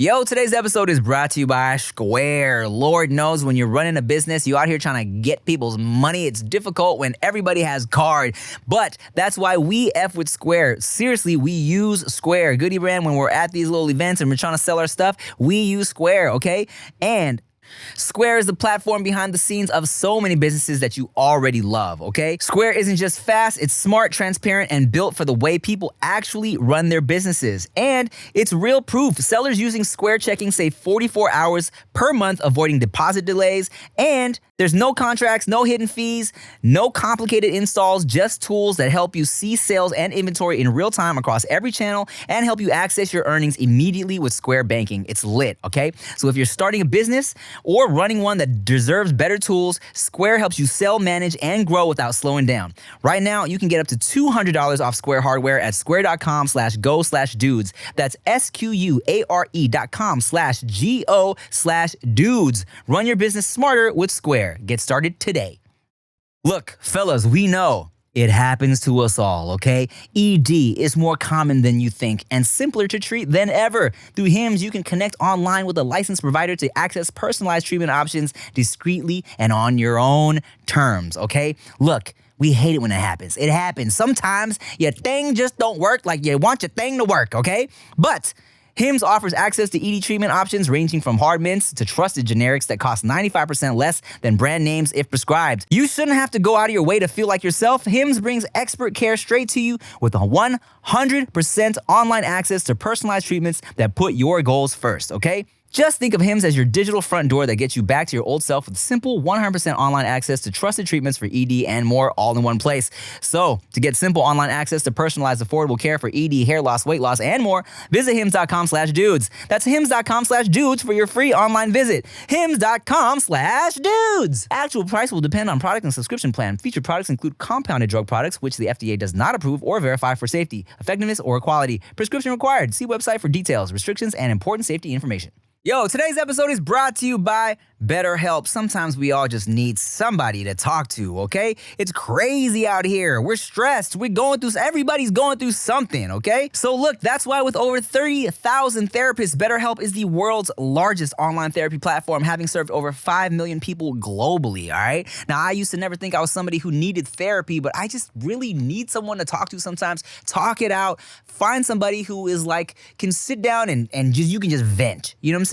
Yo, today's episode is brought to you by Square. Lord knows when you're running a business, you out here trying to get people's money. It's difficult when everybody has card, but that's why we F with Square. Seriously, we use Square. Goodie brand, when we're at these little events and we're trying to sell our stuff, we use Square, okay? And Square is the platform behind the scenes of so many businesses that you already love, okay? Square isn't just fast, it's smart, transparent, and built for the way people actually run their businesses. And it's real proof. Sellers using Square Checking save 44 hours per month, avoiding deposit delays. And there's no contracts, no hidden fees, no complicated installs, just tools that help you see sales and inventory in real time across every channel and help you access your earnings immediately with Square Banking. It's lit, okay? So if you're starting a business or running one that deserves better tools, Square helps you sell, manage, and grow without slowing down. Right now, you can get up to $200 off Square hardware at square.com/go/dudes. That's SQUARE.com/GO/dudes. Run your business smarter with Square. Get started today. Look, fellas, we know it happens to us all, okay? ED is more common than you think and simpler to treat than ever. Through HIMS, you can connect online with a licensed provider to access personalized treatment options discreetly and on your own terms, okay? Look, we hate it when it happens. It happens. Sometimes your thing just don't work like you want your thing to work, okay? But HIMS offers access to ED treatment options ranging from hard mints to trusted generics that cost 95% less than brand names if prescribed. You shouldn't have to go out of your way to feel like yourself. HIMS brings expert care straight to you with a 100% online access to personalized treatments that put your goals first, okay? Just think of HIMS as your digital front door that gets you back to your old self with simple 100% online access to trusted treatments for ED and more all in one place. So, to get simple online access to personalized, affordable care for ED, hair loss, weight loss, and more, visit hims.com/dudes. That's hims.com/dudes for your free online visit. hims.com/dudes. Actual price will depend on product and subscription plan. Featured products include compounded drug products, which the FDA does not approve or verify for safety, effectiveness, or quality. Prescription required. See website for details, restrictions, and important safety information. Yo, today's episode is brought to you by BetterHelp. Sometimes we all just need somebody to talk to, okay? It's crazy out here. We're stressed. Everybody's going through something, okay? So look, that's why with over 30,000 therapists, BetterHelp is the world's largest online therapy platform, having served over 5 million people globally, all right? Now, I used to never think I was somebody who needed therapy, but I just really need someone to talk to sometimes. Talk it out. Find somebody who is like, can sit down and you can just vent. You know what I'm saying?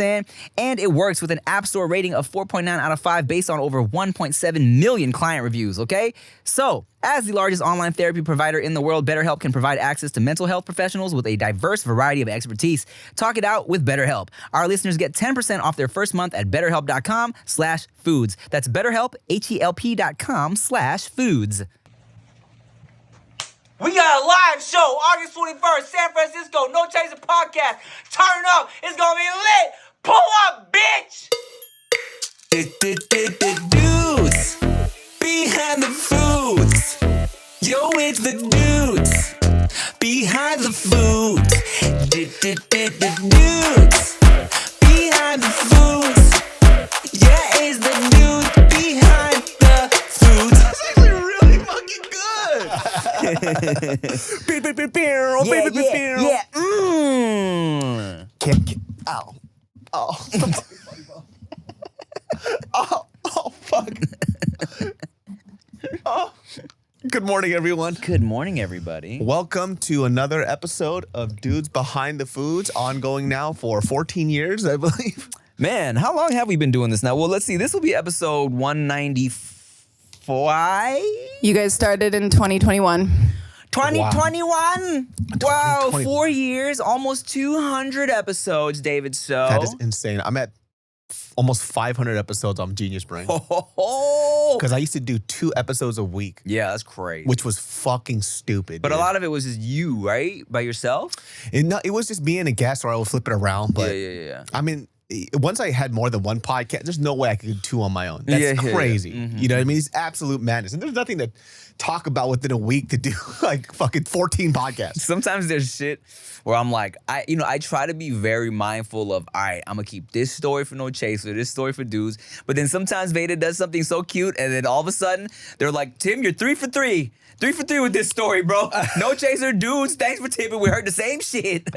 And it works with an App Store rating of 4.9 out of 5 based on over 1.7 million client reviews, okay? So, as the largest online therapy provider in the world, BetterHelp can provide access to mental health professionals with a diverse variety of expertise. Talk it out with BetterHelp. Our listeners get 10% off their first month at betterhelp.com/foods. That's BetterHelp, HELP.com/foods. We got a live show August 21st, San Francisco, No Chaser Podcast. Turn up, it's gonna be lit. Pull up, bitch! Dudes behind the foods. Yo, it's the dudes behind the foods. Dudes behind the foods. Yeah, it's the dudes behind the foods. That's actually really fucking good. Yeah. Ow. Oh. Oh, fuck. Oh. Good morning, everyone. Good morning, everybody. Welcome to another episode of Dudes Behind the Foods, ongoing now for 14 years, I believe. Man, how long have we been doing this now? Well, let's see. This will be episode 195. You guys started in 2021. 2021. Wow, 2020. 4 years, almost 200 episodes, David. So That is insane. I'm at almost 500 episodes on Genius Brain. Oh, Because I used to do 2 episodes a week, yeah, that's crazy. which was fucking stupid. But dude. a lot of it was just you, right? By yourself? It was just me and a guest, or I would flip it around. But yeah. I mean, once I had more than one podcast, there's no way I could do 2 on my own. That's crazy. You know what I mean? It's absolute madness. And there's nothing to talk about within a week to do like fucking 14 podcasts. Sometimes there's shit where I'm like, I try to be very mindful of, all right, I'm gonna keep this story for No Chaser, this story for dudes. But then sometimes Veyda does something so cute, and then all of a sudden they're like, Tim, you're 3 for 3. 3 for 3 with this story, bro. No Chaser, dudes, thanks for tipping. We heard the same shit.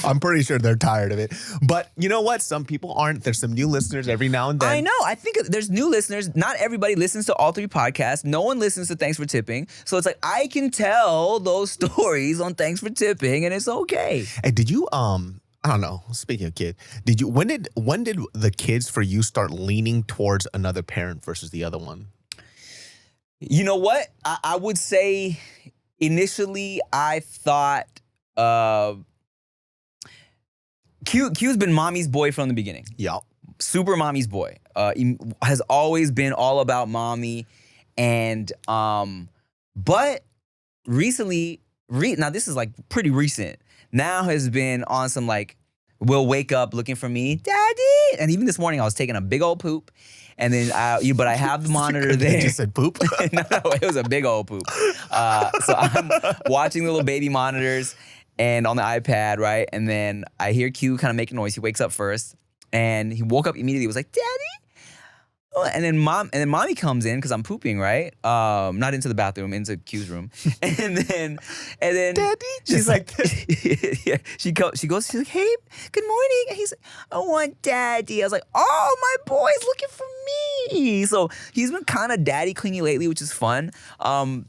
I'm pretty sure they're tired of it. But you know what? Some people aren't. There's some new listeners every now and then. I know. I think there's new listeners. Not everybody listens to all 3 podcasts. No one listens to Thanks for Tipping. So it's like, I can tell those stories on Thanks for Tipping, and it's okay. Hey, did you, I don't know, speaking of kid, when did the kids for you start leaning towards another parent versus the other one? You know what? I would say initially I thought Q's been mommy's boy from the beginning. Yup. Super mommy's boy. He has always been all about mommy. And but recently, now this is like pretty recent, now has been on some like, will wake up looking for me, daddy. And even this morning I was taking a big old poop. And then, but I have the monitor there. You just said poop? No, it was a big old poop. So I'm watching the little baby monitors and on the iPad, right? And then I hear Q kind of make a noise. He wakes up first, and he woke up immediately. He was like, "Daddy." Oh, and then mommy comes in because I'm pooping, right? Not into the bathroom, into Q's room. And then Daddy? she's like, yeah, she goes, she's like, "Hey, good morning." And he's like, "I want daddy." I was like, "Oh, my boy's looking for me." So he's been kind of daddy clingy lately, which is fun. And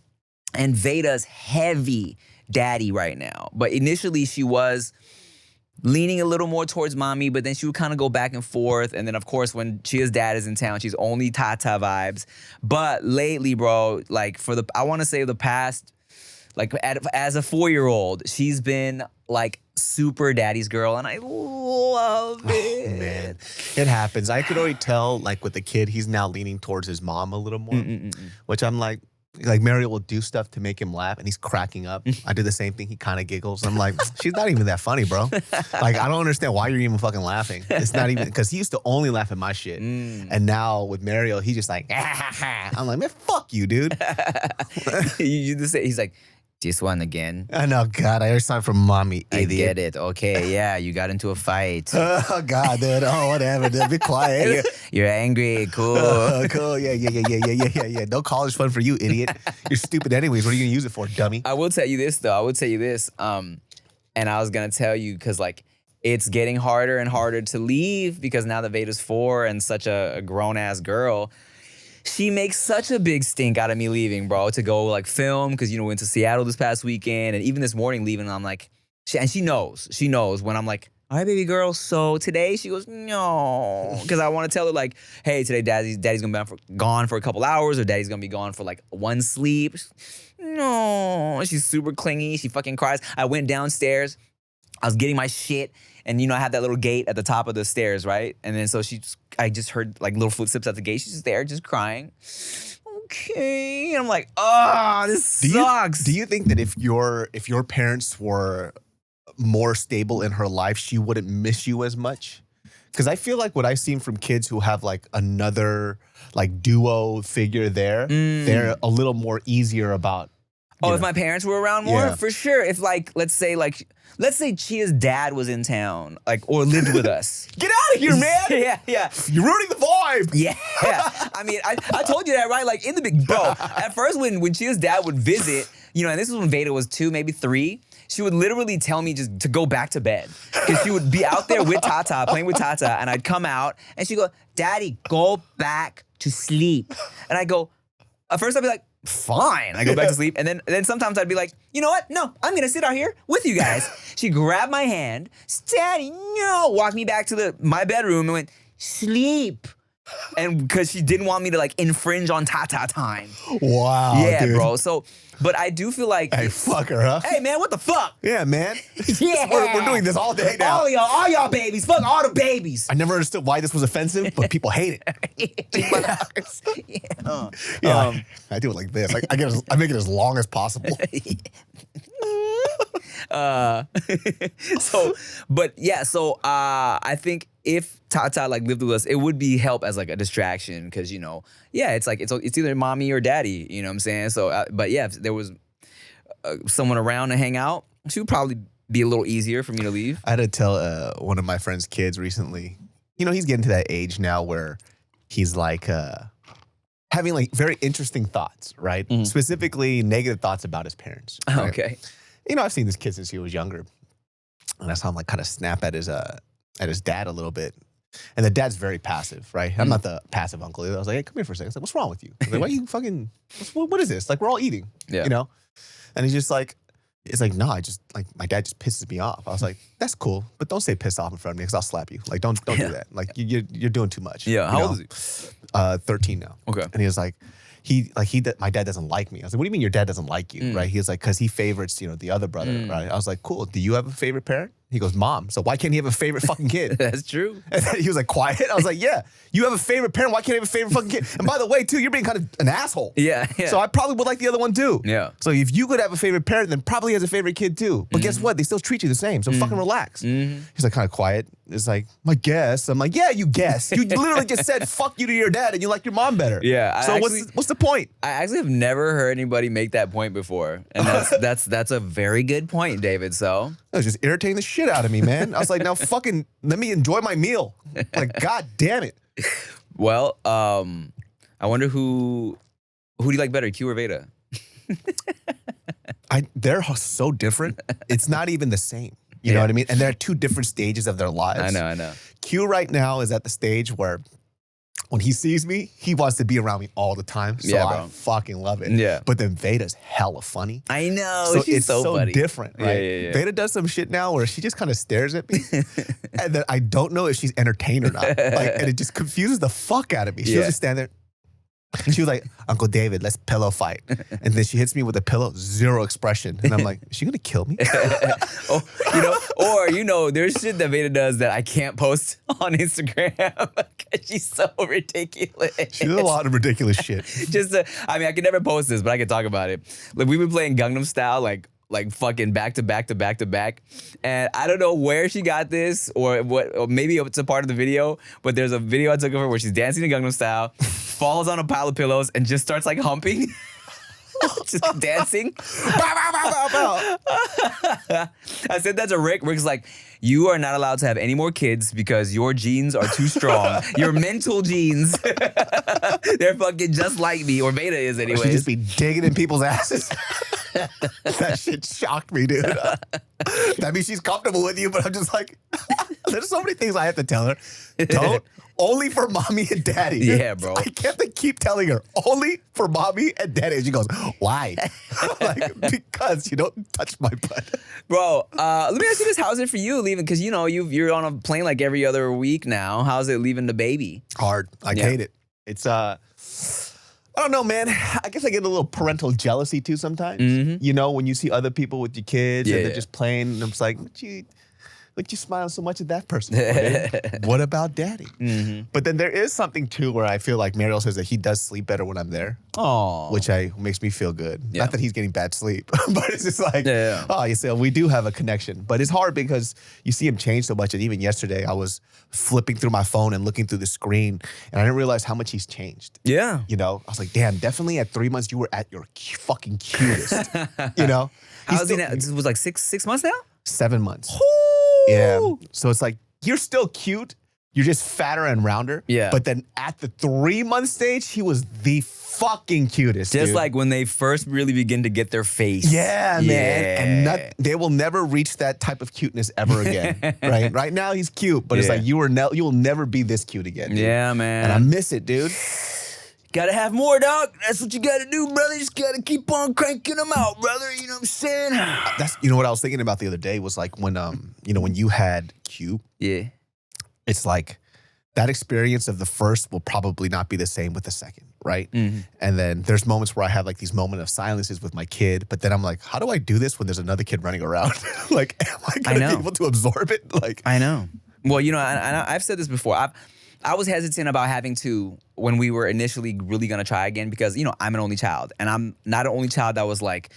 Veyda's heavy daddy right now. But initially she was leaning a little more towards mommy, but then she would kind of go back and forth. And then, of course, when Chia's dad is in town, she's only Tata vibes. But lately, bro, like I want to say the past, like as a 4-year-old, she's been like super daddy's girl, and I love it. Oh, man, it happens. I could already tell, like with the kid, he's now leaning towards his mom a little more, which I'm like Mario will do stuff to make him laugh, and he's cracking up. I do the same thing. He kind of giggles. I'm like, she's not even that funny, bro. Like, I don't understand why you're even fucking laughing. It's not even, because he used to only laugh at my shit. And now with Mario, he's just like, I'm like, man, fuck you, dude. You just say, he's like, "This one again." I know, God, I always signed from mommy, I idiot. get it. Okay, yeah, you got into a fight. Oh, God, dude. Oh, whatever, dude. Be quiet. You're angry. Cool. Cool. Yeah. No college fund for you, idiot. You're stupid anyways. What are you going to use it for, dummy? I will tell you this, though. And I was going to tell you because, like, it's getting harder and harder to leave because now that Veyda's 4 and such a grown-ass girl, she makes such a big stink out of me leaving, bro, to go like film because, we went to Seattle this past weekend, and even this morning leaving, I'm like, she knows when I'm like, "All right, baby girl, so today?" She goes, "No," because I want to tell her like, "Hey, today daddy's gonna be gone for a couple hours, or daddy's gonna be gone for like one sleep." No, she's super clingy. She fucking cries. I went downstairs. I was getting my shit, and I had that little gate at the top of the stairs, right? And then so I just heard like little footsteps at the gate. She's just there, just crying. Okay, and I'm like, "Oh, this sucks." Do you think that if your parents were more stable in her life, she wouldn't miss you as much? Because I feel like what I've seen from kids who have like another like duo figure there, they're a little more easier about. If my parents were around more, Yeah. for sure. If let's say Chia's dad was in town, like, or lived with us. Get out of here, man! Yeah. You're ruining the vibe. Yeah. I mean, I told you that, right? Like in the big bro. At first, when Chia's dad would visit, and this was when Veyda was 2, maybe 3. She would literally tell me just to go back to bed because she would be out there with Tata, playing with Tata, and I'd come out and she'd go, "Daddy, go back to sleep." And I go, at first I'd be like, "Fine." I go back to sleep. And then sometimes I'd be like, "You know what? No, I'm going to sit out here with you guys." She grabbed my hand, "Daddy, no," walked me back to my bedroom and went, "Sleep." And because she didn't want me to like infringe on Tata time. Wow. Yeah, dude. bro. So, but I do feel like, Hey, fuck her, huh? hey man, what the fuck? Yeah, man. Yeah. We're doing this all day now. All y'all babies. Fuck all the babies. I never understood why this was offensive, but people hate it. Yeah. I do it like this. I make it as long as possible. So I think if Tata like lived with us, it would be help as like a distraction because it's like it's either mommy or daddy. You know what I'm saying? So, but yeah, if there was someone around to hang out, she would probably be a little easier for me to leave. I had to tell one of my friend's kids recently. He's getting to that age now where he's like having like very interesting thoughts, right? Mm-hmm. Specifically, negative thoughts about his parents. Right? Okay. I've seen this kid since he was younger, and I saw him like kind of snap at his dad a little bit. And the dad's very passive, right? I'm not the passive uncle either. I was like, hey, come here for a second. I was like, what's wrong with you? I was like, why you fucking, what is this? Like, we're all eating, And he's just like, it's like, no, my dad just pisses me off. I was like, that's cool, but don't say pissed off in front of me because I'll slap you. Like, don't do that. Like, you're doing too much. Yeah, how old is he? 13 now. Okay. And he was like, my dad doesn't like me. I was like, what do you mean your dad doesn't like you, right? He was like, because he favorites, the other brother, right? I was like, cool. Do you have a favorite parent? He goes, mom. So why can't he have a favorite fucking kid? That's true. And then he was like, quiet. I was like, yeah, you have a favorite parent. Why can't he have a favorite fucking kid? And by the way, too, you're being kind of an asshole. Yeah. So I probably would like the other one too. Yeah. So if you could have a favorite parent, then probably has a favorite kid too. But guess what? They still treat you the same. So fucking relax. He's like kind of quiet. It's like, my guess. I'm like, yeah, you guess. You literally just said fuck you to your dad and you like your mom better. Yeah. So what's the point? I actually have never heard anybody make that point before. And that's a very good point, David. So That was just irritating the shit out of me, man. I was like, now fucking let me enjoy my meal. Like, god damn it. Well, I wonder who do you like better, Q or Veyda? They're so different. It's not even the same. You know what I mean? And they're at two different stages of their lives. I know. Q right now is at the stage where when he sees me, he wants to be around me all the time. So Yeah, I bro. fucking love it. Yeah. But then Veyda's hella funny. I know. So She's it's so funny. different, right? Yeah. Veyda does some shit now where she just kind of stares at me, and then I don't know if she's entertained or not. And it just confuses the fuck out of me. She'll Yeah. just stand there. She was like, Uncle David, let's pillow fight. And then she hits me with a pillow, zero expression. And I'm like, is she gonna kill me? There's shit that Veyda does that I can't post on Instagram because she's so ridiculous. She does a lot of ridiculous shit. I can never post this, but I can talk about it. Like we've been playing Gangnam Style like fucking back to back to back to back. And I don't know where she got this or what, or maybe it's a part of the video, but there's a video I took of her where she's dancing in Gangnam Style, falls on a pile of pillows and just starts like humping. Just dancing. I said that to Rick. Rick's like, you are not allowed to have any more kids because your genes are too strong. Your mental genes, they're fucking just like me, or Veyda is She anyways. just be digging in people's asses. That shit shocked me, dude. That means she's comfortable with you, but I'm just like, there's so many things I have to tell her. Don't. Only for mommy and daddy. Yeah, bro. I keep telling her, only for mommy and daddy. And she goes, why? I'm like, because you don't touch my butt. Bro, let me ask you this. How is it for you leaving? Because, you're on a plane like every other week now. How's it leaving the baby? Hard. I hate it. It's, I don't know, man. I guess I get a little parental jealousy too sometimes. When you see other people with your kids and they're just playing, and I'm just like, what you smile so much at that person for, what about daddy? But then there is something too where I feel like Mariel says that he does sleep better when I'm there. Oh, Which makes me feel good. Yeah. Not that he's getting bad sleep, but it's just like, Yeah. oh, you see, we do have a connection. But it's hard because you see him change so much. And even yesterday, I was flipping through my phone and looking through the screen, and I didn't realize how much he's changed. yeah. I was like, damn, definitely at 3 months, you were at your fucking cutest. He's How's he still- now? This was like six months now? 7 months. Yeah. So it's like, you're still cute. You're just fatter and rounder. Yeah. But then at the 3 month stage, he was the fucking cutest. Just dude. like when they first really begin to get their face. Yeah, man. Yeah. And they will never reach that type of cuteness ever again. Right? Right now, he's cute, but it's Yeah. like, you will never be this cute again. Dude. Yeah, man. And I miss it, dude. Gotta have more, dog. That's what you gotta do, brother. Just gotta keep on cranking them out, brother. You know what I'm saying? That's what I was thinking about the other day was like when when you had Q, Yeah. it's like that experience of the first will probably not be the same with the second, right? Mm-hmm. And then there's moments where I have like these moments of silences with my kid, but then I'm like, how do I do this when there's another kid running around? Like, am I gonna know. be able to absorb it? Like, I know. Well, I've said this before. I was hesitant about having to when we were initially really gonna try again because I'm an only child, and I'm not an only child that was like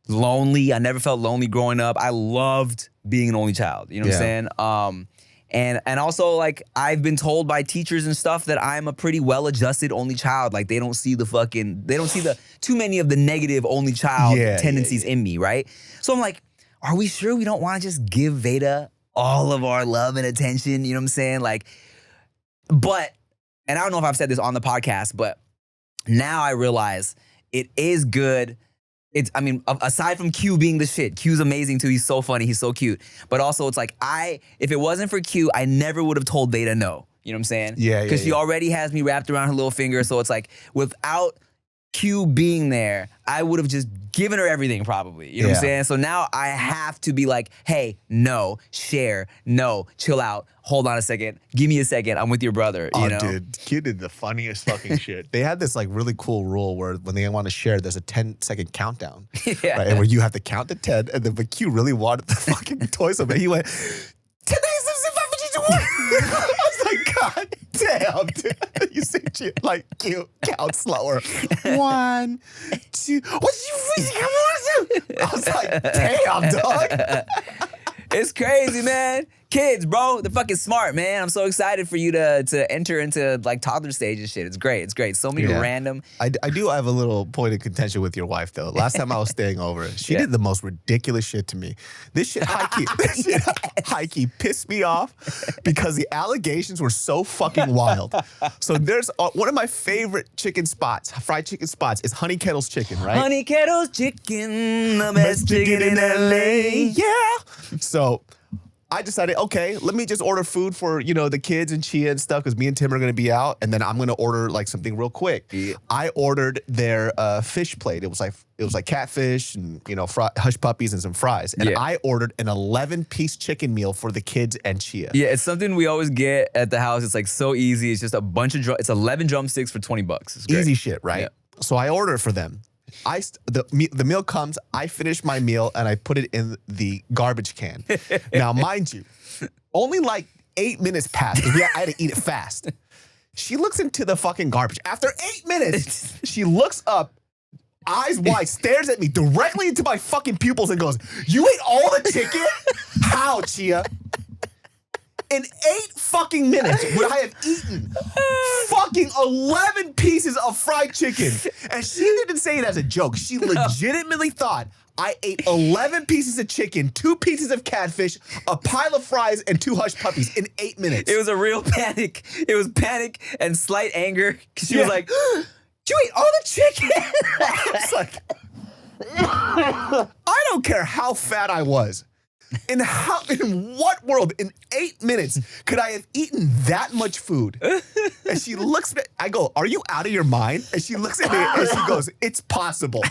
lonely. I never felt lonely growing up. I loved being an only child. You know what I'm saying? And also, like, I've been told by teachers and stuff that I'm a pretty well-adjusted only child. Like, they don't see the too many of the negative only child tendencies in me, right? So I'm like, are we sure we don't want to just give Veyda all of our love and attention? You know what I'm saying? Like, but, and I don't know if I've said this on the podcast, but now I realize it is good. I mean, aside from Q being the shit, Q's amazing too. He's so funny. He's so cute. But also, it's like, if it wasn't for Q, I never would have told Veyda no. You know what I'm saying? Yeah. Because she already has me wrapped around her little finger. So it's like, without Q being there, I would have just given her everything probably. You know what I'm saying? So now I have to be like, hey, no, share, no, chill out. Hold on a second. Give me a second. I'm with your brother. You know? Dude, Q did the funniest fucking shit. They had this like really cool rule where when they want to share, there's a 10-second countdown. Right? And where you have to count to 10. And then but Q really wanted the fucking toy so bad. He went, 10 I was like, God damn, dude. You see shit like Q, count slower. 1, 2, what's you freaking? I was like, damn, dog. It's crazy, man. Kids, bro, they're fucking smart, man. I'm so excited for you to enter into like toddler stage and shit. It's great. It's great. So many random. I do have a little point of contention with your wife, though. Last time I was staying over, she did the most ridiculous shit to me. This shit high key pissed me off because the allegations were so fucking wild. So there's one of my favorite chicken spots, fried chicken spots, is Honey Kettle's Chicken, right? Honey Kettle's Chicken, the best chicken in LA. Yeah. So I decided, okay, let me just order food for, the kids and Chia and stuff because me and Tim are going to be out, and then I'm going to order like something real quick. Yeah. I ordered their fish plate. It was like catfish and, hush puppies and some fries. And I ordered an 11-piece chicken meal for the kids and Chia. Yeah, it's something we always get at the house. It's like so easy. It's just a bunch of, it's 11 drumsticks for $20. It's great. Easy shit, right? Yeah. So I order it for them. The meal comes, I finish my meal, and I put it in the garbage can. Now, mind you, only like 8 minutes passed because I had to eat it fast. She looks into the fucking garbage. After 8 minutes, she looks up, eyes wide, stares at me directly into my fucking pupils and goes, "You ate all the chicken? How, Chia?" In 8 fucking minutes would I have eaten fucking 11 pieces of fried chicken. And she didn't say it as a joke. She legitimately thought I ate 11 pieces of chicken, 2 pieces of catfish, a pile of fries, and 2 hush puppies in 8 minutes. It was a real panic. It was panic and slight anger. She was like, "You ate all the chicken?" I was like, I don't care how fat I was. In what world, in 8 minutes, could I have eaten that much food? And she looks at me, I go, "Are you out of your mind?" And she looks at me and she goes, "It's possible."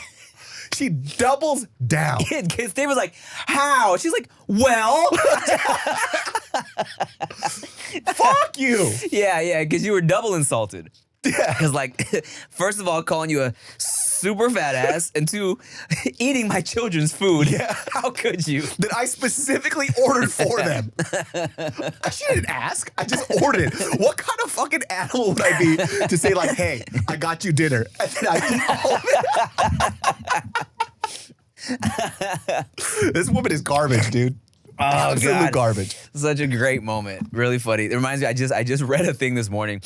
She doubles down. Because they was like, "How?" She's like, "Well." Fuck you. Yeah, because you were double insulted. Yeah. Because like, first of all, calling you a super fat ass, and 2, eating my children's food. Yeah. How could you? That I specifically ordered for them. She didn't ask. I just ordered it. What kind of fucking animal would I be to say like, "Hey, I got you dinner," and then I eat all of it? This woman is garbage, dude. Oh, absolute God. Garbage. Such a great moment. Really funny. It reminds me, I just read a thing this morning.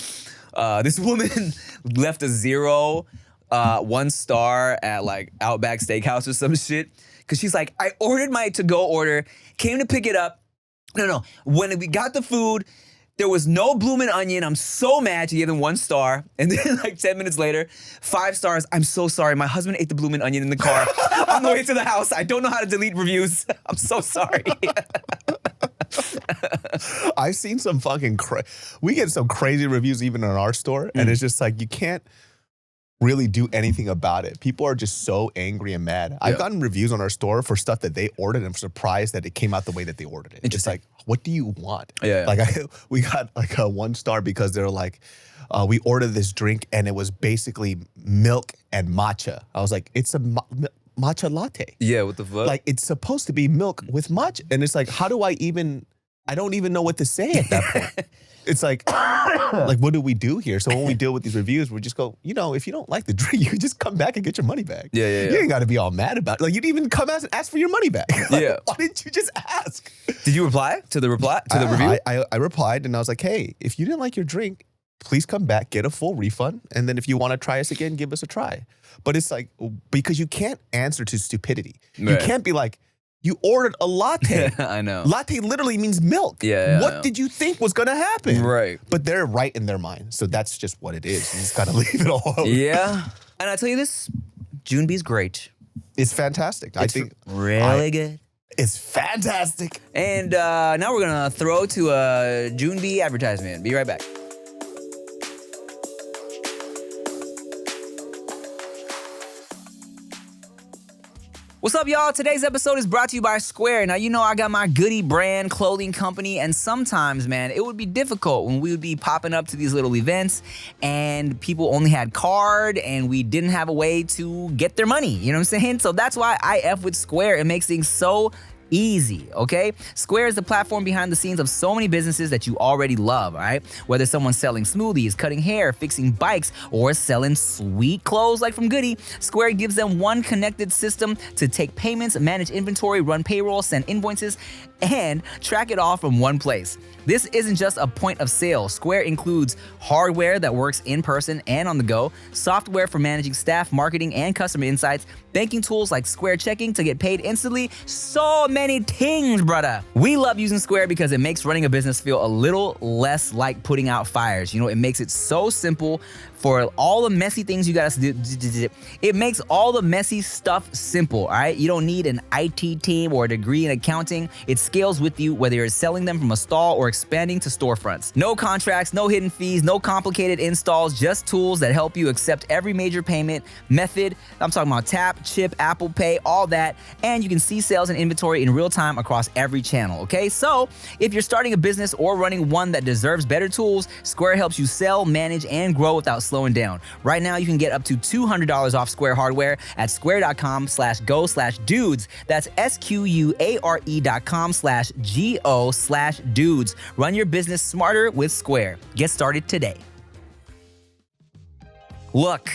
This woman left a 0, 1 star at like Outback Steakhouse or some shit. Cause she's like, "I ordered my to-go order, came to pick it up. No. When we got the food, there was no bloomin' onion. I'm so mad." She gave them 1 star. And then like 10 minutes later, 5 stars. "I'm so sorry. My husband ate the bloomin' onion in the car on the way to the house. I don't know how to delete reviews. I'm so sorry." I've seen some fucking we get some crazy reviews even in our store, and it's just like you can't really do anything about it. People are just so angry and mad. I've gotten reviews on our store for stuff that they ordered, and I'm surprised that it came out the way that they ordered it. It's just like, what do you want? Yeah. Like we got like a 1 star because they're like, we ordered this drink and it was basically milk and matcha. I was like, it's a matcha latte. Yeah, what the fuck? Like, it's supposed to be milk with matcha. And it's like, how do I even I don't even know what to say at that point. It's like what do we do here? So when we deal with these reviews, we just go, if you don't like the drink, you just come back and get your money back. Yeah. You ain't got to be all mad about it. Like, you didn't even come out and ask for your money back. Yeah. Why didn't you just ask? Did you reply to the review? I replied and I was like, hey, if you didn't like your drink, please come back, get a full refund. And then if you want to try us again, give us a try. But it's like, because you can't answer to stupidity. You can't be like, you ordered a latte. I know. Latte literally means milk. Yeah. What did you think was going to happen? Right. But they're right in their mind. So that's just what it is. You just got to leave it alone. Yeah. And I tell you this, June Bee's great. It's fantastic. I think really good. It's fantastic. And now we're going to throw to a June Bee advertisement. Be right back. What's up, y'all? Today's episode is brought to you by Square. Now, I got my Goody brand clothing company, and sometimes, man, it would be difficult when we would be popping up to these little events and people only had card and we didn't have a way to get their money. You know what I'm saying? So that's why I F with Square. It makes things so easy, okay? Square is the platform behind the scenes of so many businesses that you already love, all right? Whether someone's selling smoothies, cutting hair, fixing bikes, or selling sweet clothes like from Goody, Square gives them one connected system to take payments, manage inventory, run payroll, send invoices, and track it all from one place. This isn't just a point of sale. Square includes hardware that works in person and on the go, software for managing staff, marketing, and customer insights, banking tools like Square Checking to get paid instantly, so many things, brother. We love using Square because it makes running a business feel a little less like putting out fires. It makes it so simple for all the messy things you gotta do. It makes all the messy stuff simple, all right? You don't need an IT team or a degree in accounting. It scales with you, whether you're selling them from a stall or expanding to storefronts. No contracts, no hidden fees, no complicated installs, just tools that help you accept every major payment method. I'm talking about Tap, Chip, Apple Pay, all that. And you can see sales and inventory in real time across every channel, okay? So if you're starting a business or running one that deserves better tools, Square helps you sell, manage, and grow without slowing down. Right now, you can get up to $200 off Square hardware at square.com/go/dudes. That's SQUARE.com/GO/dudes. Run your business smarter with Square. Get started today. Look,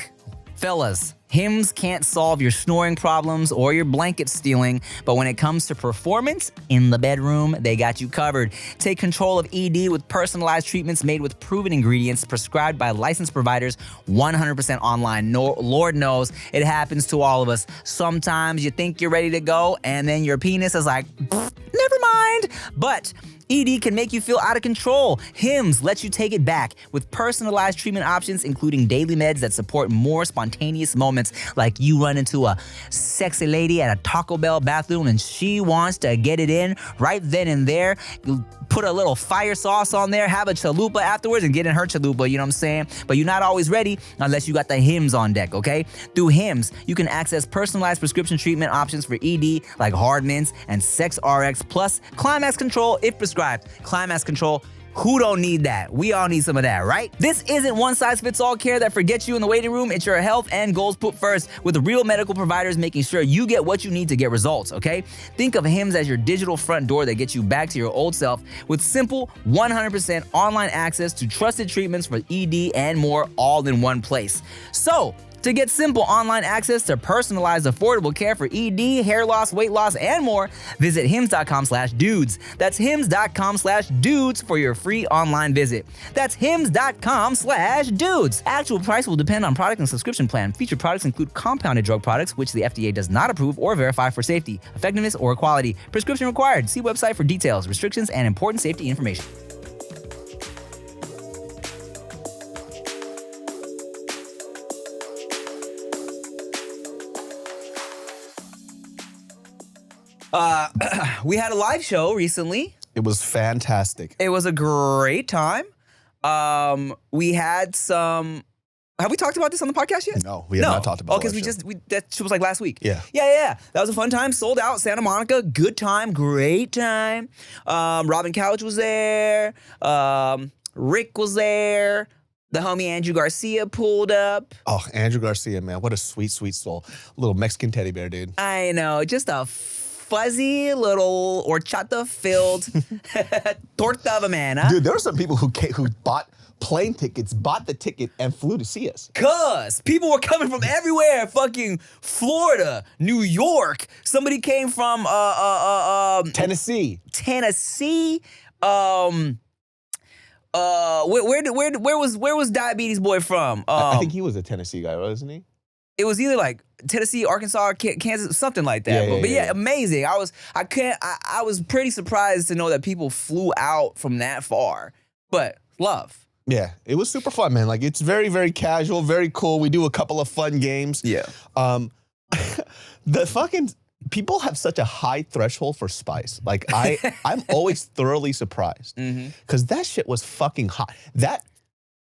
fellas, hymns can't solve your snoring problems or your blanket stealing, but when it comes to performance in the bedroom, they got you covered. Take control of ED with personalized treatments made with proven ingredients prescribed by licensed providers 100% online. Lord knows it happens to all of us. Sometimes you think you're ready to go and then your penis is like, never mind. But ED can make you feel out of control. Hims lets you take it back with personalized treatment options, including daily meds that support more spontaneous moments, like you run into a sexy lady at a Taco Bell bathroom and she wants to get it in right then and there. You put a little fire sauce on there, have a chalupa afterwards and get in her chalupa, you know what I'm saying? But you're not always ready unless you got the Hims on deck, okay? Through Hims, you can access personalized prescription treatment options for ED like Hard Mints and Sex RX, plus Climax Control if prescribed. Climax Control, who don't need that? We all need some of that, right? This isn't one-size-fits-all care that forgets you in the waiting room. It's your health and goals put first, with real medical providers making sure you get what you need to get results, okay? Think of Hims as your digital front door that gets you back to your old self with simple 100% online access to trusted treatments for ED and more, all in one place. So, to get simple online access to personalized, affordable care for ED, hair loss, weight loss, and more, visit hims.com/dudes. That's hims.com/dudes for your free online visit. That's hims.com/dudes. Actual price will depend on product and subscription plan. Featured products include compounded drug products, which the FDA does not approve or verify for safety, effectiveness, or quality. Prescription required. See website for details, restrictions, and important safety information. We had a live show recently. It was fantastic. It was a great time. We had some. Have we talked about this on the podcast yet? No, we have not talked about it. Oh, because that shit was like last week. Yeah. Yeah. That was a fun time. Sold out. Santa Monica. Good time. Great time. Robyn Couch was there. Rick was there. The homie Andrew Garcia pulled up. Oh, Andrew Garcia, man. What a sweet, sweet soul. Little Mexican teddy bear, dude. I know. Just a fuzzy little horchata-filled torta of a man, huh? Dude, there were some people who bought plane tickets, bought the ticket, and flew to see us. Cuz people were coming from everywhere, fucking Florida, New York. Somebody came from Tennessee. Where was Diabetes Boy from? I think he was a Tennessee guy, wasn't he? It was either like Tennessee, Arkansas, Kansas, something like that. But yeah, amazing. I was pretty surprised to know that people flew out from that far. But love. Yeah, it was super fun, man. Like, it's very, very casual, very cool. We do a couple of fun games. Yeah. The fucking people have such a high threshold for spice. Like, I'm always thoroughly surprised because that shit was fucking hot. That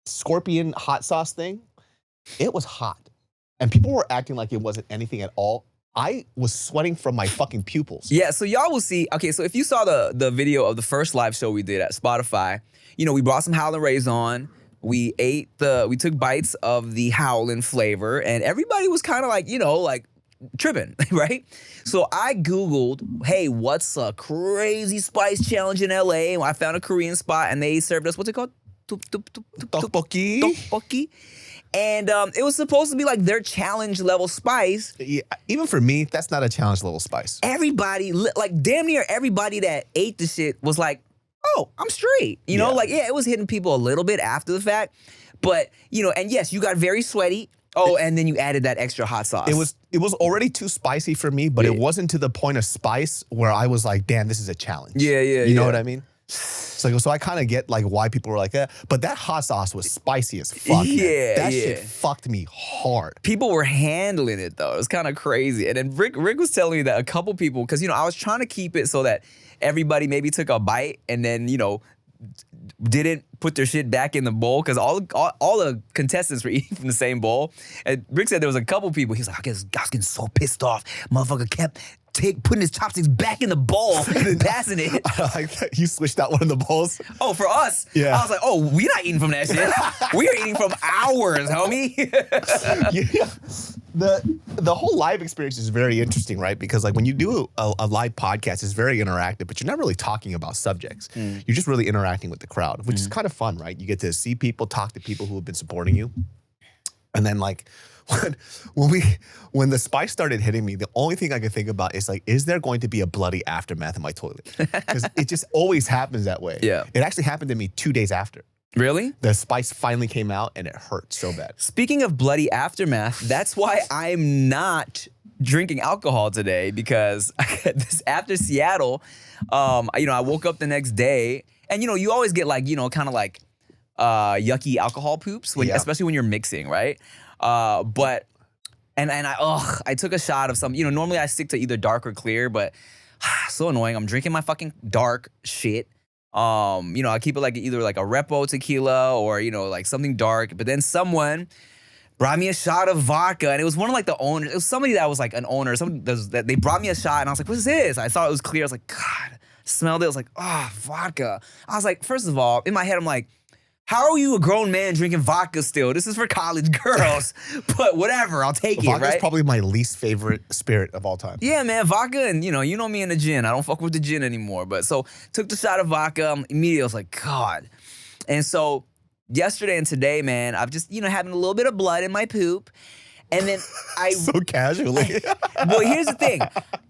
scorpion hot sauce thing, it was hot. And people were acting like it wasn't anything at all. I was sweating from my fucking pupils. Yeah, so y'all will see. Okay, so if you saw the video of the first live show we did at Spotify, you know, we brought some Howlin' Rays on. We took bites of the Howlin' flavor, and everybody was kind of like, you know, like tripping, right? So I Googled, hey, what's a crazy spice challenge in LA? And I found a Korean spot, and they served us, what's it called? Tteokbokki. And it was supposed to be like their challenge level spice. Yeah, even for me, that's not a challenge level spice. Everybody, like damn near everybody that ate the shit was like, oh, I'm straight. You know, like, yeah, it was hitting people a little bit after the fact. But, you know, and yes, you got very sweaty. Oh, and then you added that extra hot sauce. It was already too spicy for me, but it wasn't to the point of spice where I was like, damn, this is a challenge. Yeah. You know what I mean? So I kind of get like why people were like that, but that hot sauce was spicy as fuck. Yeah, that shit fucked me hard. People were handling it though. It was kind of crazy. And then Rick was telling me that a couple people, because you know I was trying to keep it so that everybody maybe took a bite and then you know didn't put their shit back in the bowl because all the contestants were eating from the same bowl. And Rick said there was a couple people. He was like, I was getting so pissed off. Motherfucker kept putting his chopsticks back in the bowl and passing it. I like that you switched out one of the bowls. Oh, for us? Yeah. I was like, oh, we're not eating from that shit. We are eating from ours, homie. Yeah. The whole live experience is very interesting, right? Because like when you do a live podcast, it's very interactive, but you're not really talking about subjects. You're just really interacting with the crowd, which is kind of fun, right? You get to see people, talk to people who have been supporting you. And then like when the spice started hitting me, the only thing I could think about is like, is there going to be a bloody aftermath in my toilet? Because it just always happens that way. Yeah. It actually happened to me 2 days after. Really? The spice finally came out and it hurt so bad. Speaking of bloody aftermath, that's why I'm not drinking alcohol today because after Seattle, you know, I woke up the next day and, you know, you always get like, you know, kind of like yucky alcohol poops, especially when you're mixing, right? But I took a shot of some, you know, normally I stick to either dark or clear, but so annoying. I'm drinking my fucking dark shit. You know, I keep it like either like a Repo tequila or, you know, like something dark. But then someone brought me a shot of vodka and it was one of like the owners. It was somebody that was like an owner. That they brought me a shot and I was like, what's this? I thought it was clear. I was like, God, smelled it. I was like, vodka. I was like, first of all, in my head, I'm like, how are you a grown man drinking vodka still? This is for college girls. But whatever, I'll take it, right? Vodka's probably my least favorite spirit of all time. Yeah, man, vodka and, you know me and the gin. I don't fuck with the gin anymore. But so took the shot of vodka. Immediately, I was like, God. And so yesterday and today, man, I've just, you know, having a little bit of blood in my poop. And then So casually. Well, here's the thing.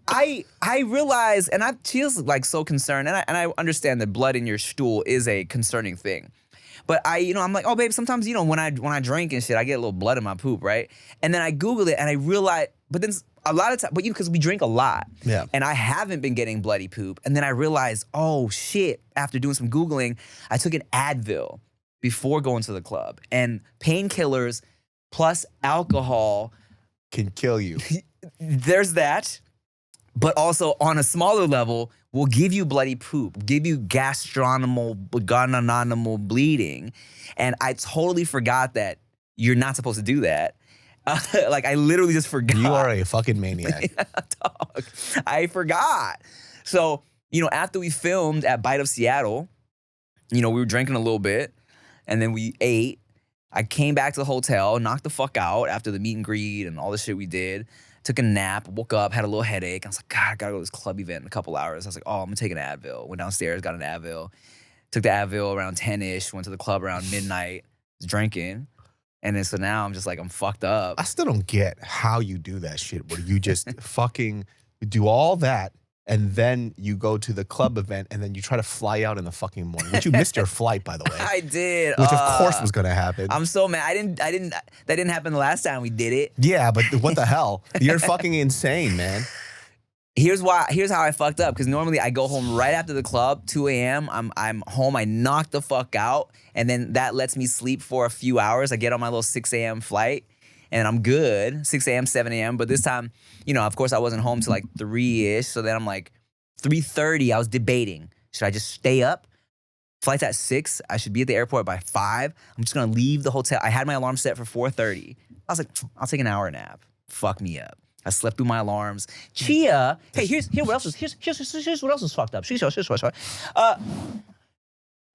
I realize, and Chia's like so concerned, and I understand that blood in your stool is a concerning thing. But I'm like, oh, babe, sometimes, you know, when I drink and shit, I get a little blood in my poop, right? And then I Googled it and I realized, but then a lot of times, but you know, because we drink a lot. Yeah. And I haven't been getting bloody poop. And then I realized, oh, shit, after doing some Googling, I took an Advil before going to the club. And painkillers plus alcohol Can kill you. There's that. But also on a smaller level, will give you bloody poop, give you gastronomical bleeding. And I totally forgot that you're not supposed to do that. Like I literally just forgot. You are a fucking maniac. Yeah, dog. I forgot. So, you know, after we filmed at Bite of Seattle, you know, we were drinking a little bit and then we ate. I came back to the hotel, knocked the fuck out after the meet and greet and all the shit we did. took a nap, woke up, had a little headache. I was like, God, I gotta go to this club event in a couple hours. I was like, oh, I'm gonna take an Advil. Went downstairs, got an Advil. Took the Advil around 10-ish, went to the club around midnight, was drinking. And then so now I'm just like, I'm fucked up. I still don't get how you do that shit where you just fucking do all that and then you go to the club event and then you try to fly out in the fucking morning. Which you missed your flight, by the way. I did. Which of course was gonna happen. I'm so mad. That didn't happen the last time we did it. Yeah, but what the hell? You're fucking insane, man. Here's how I fucked up, because normally I go home right after the club, 2 a.m. I'm home, I knock the fuck out, and then that lets me sleep for a few hours. I get on my little 6 a.m. flight, and I'm good, 6 a.m., 7 a.m. But this time, of course I wasn't home till like 3-ish, so then I'm like, 3:30, I was debating, should I just stay up? Flight's at 6, I should be at the airport by 5. I'm just gonna leave the hotel. I had my alarm set for 4:30. I was like, I'll take an hour nap. Fuck me up. I slept through my alarms. Chia, hey, here's what else is fucked up.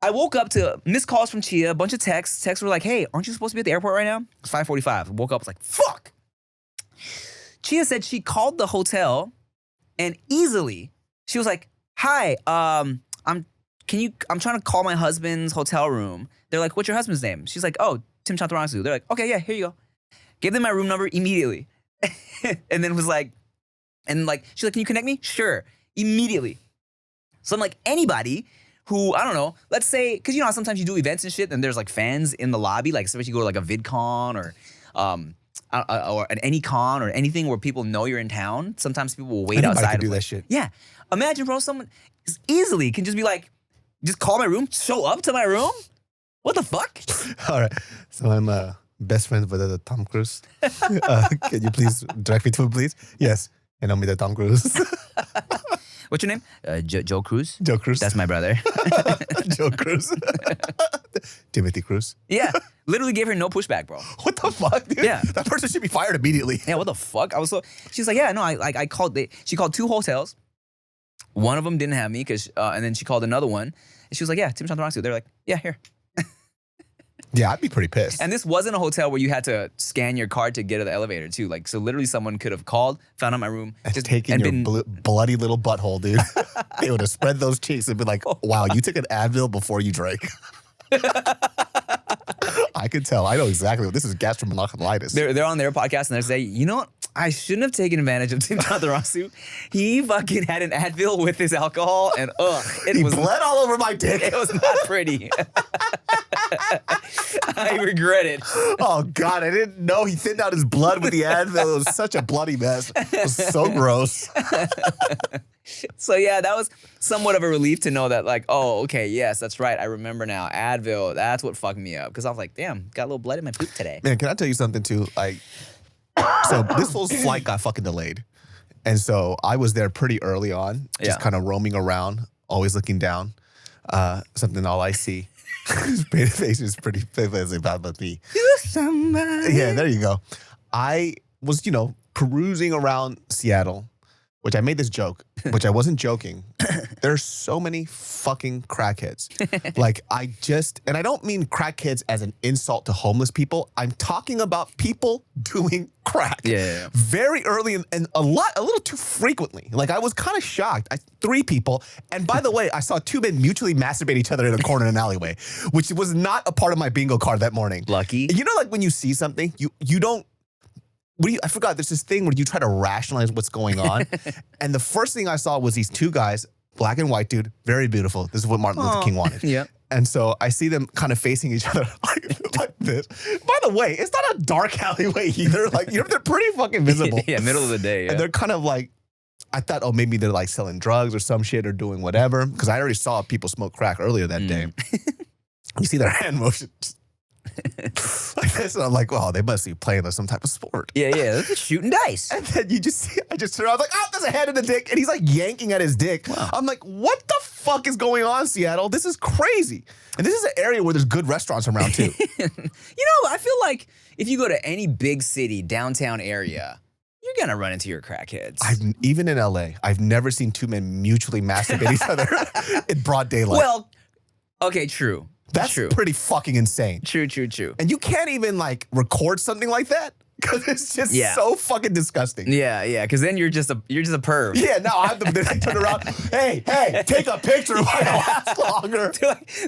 I woke up to missed calls from Chia, a bunch of texts. Texts were like, hey, aren't you supposed to be at the airport right now? It's 5:45. I woke up, was like, fuck. Chia said she called the hotel and easily, she was like, hi, I'm trying to call my husband's hotel room. They're like, what's your husband's name? She's like, oh, Tim Chantarangsu. They're like, okay, yeah, here you go. Gave them my room number immediately. And then was like, she's like, can you connect me? Sure, immediately. So I'm like, anybody who, I don't know, let's say, because you know how sometimes you do events and shit and there's like fans in the lobby, like especially you go to like a VidCon or an AnyCon or anything where people know you're in town. Sometimes people will wait Anybody outside. can do that shit. Yeah. Imagine, bro, someone easily can just be like, just call my room, show up to my room? What the fuck? All right. So I'm best friends with Tom Cruise. Can you please direct me to him, please? Yes. And I'm with Tom Cruise. What's your name? Joe Cruz. Joe Cruz. That's my brother. Joe Cruz. Timothy Cruz. Yeah. Literally gave her no pushback, bro. What the fuck, dude? Yeah. That person should be fired immediately. Yeah, what the fuck? She's like, yeah, no, I called, she called 2 hotels. One of them didn't have me, and then she called another one. And she was like, yeah, Tim Chantarangsu. They're like, yeah, here. Yeah, I'd be pretty pissed. And this wasn't a hotel where you had to scan your card to get to the elevator, too. Like, so literally someone could have called, found out my room. Just taking your bloody little butthole, dude. They would have spread those cheeks and been like, wow, you took an Advil before you drank. I could tell. I know exactly what this is. Gastroenteritis. They're on their podcast and they say, you know what? I shouldn't have taken advantage of Tim Chantarangsu. He fucking had an Advil with his alcohol and he bled all over my dick. It was not pretty. I regret it. Oh God, I didn't know he thinned out his blood with the Advil. It was such a bloody mess. It was so gross. So yeah, that was somewhat of a relief to know that like, oh, okay, yes, that's right. I remember now. Advil, that's what fucked me up. Because I was like, damn, got a little blood in my poop today. Man, can I tell you something too? Like, so this fool's flight got fucking delayed. And so I was there pretty early on, just kind of roaming around, always looking down. Something all I see. His face is pretty about me. You somebody. Yeah, there you go. I was, perusing around Seattle, which I made this joke, which I wasn't joking. There's so many fucking crackheads. And I don't mean crackheads as an insult to homeless people. I'm talking about people doing crack. Yeah. Very early and a little too frequently. Like I was kind of shocked. 3 people. And by the way, I saw 2 men mutually masturbate each other in a corner in an alleyway, which was not a part of my bingo card that morning. Lucky. You know, like when you see something, you don't, I forgot, there's this thing where you try to rationalize what's going on. And the first thing I saw was these 2 guys, black and white dude, very beautiful. This is what Martin Luther King wanted. Yeah. And so I see them kind of facing each other like this. By the way, it's not a dark alleyway either. Like, they're pretty fucking visible. Yeah, middle of the day. Yeah. And they're kind of like, I thought, oh, maybe they're like selling drugs or some shit or doing whatever. Because I already saw people smoke crack earlier that day. You see their hand motion. Like this, and I'm like, well, they must be playing some type of sport. Yeah, they're shooting dice. And then you just see, I just turned around, I was like, oh, there's a hand in the dick. And he's like yanking at his dick. Wow. I'm like, what the fuck is going on, Seattle? This is crazy. And this is an area where there's good restaurants around too. I feel like if you go to any big city, downtown area, you're going to run into your crackheads. Even in LA, I've never seen 2 men mutually masturbate each other in broad daylight. Well, okay, true. That's pretty fucking insane. True. And you can't even like record something like that. Because it's just Yeah. so fucking disgusting. Yeah, because then you're just a perv. Yeah, now I have them. Then I turn around. Hey, take a picture while it lasts longer.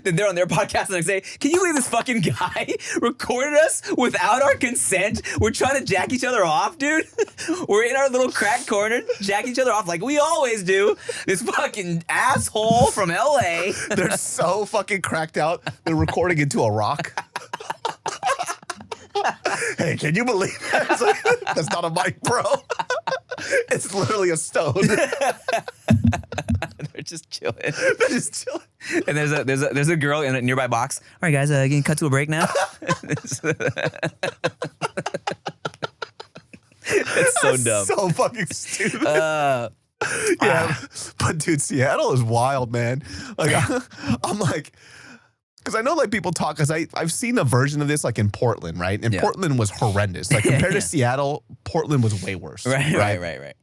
Then they're on their podcast and they say, "Can you believe this fucking guy recorded us without our consent? We're trying to jack each other off, dude. We're in our little crack corner, jack each other off like we always do. This fucking asshole from LA." They're so fucking cracked out. They're recording into a rock. Hey, can you believe that? It's like, that's not a mic, bro. It's literally a stone. They're just chilling. They're just chilling. And there's a girl in a nearby box. All right, guys, getting cut to a break now. It's so dumb. So fucking stupid. Yeah, but dude, Seattle is wild, man. Like, I'm like, because I know like people talk, because I've seen a version of this like in Portland, right? And Portland was horrendous. Like compared to Seattle, Portland was way worse. Right.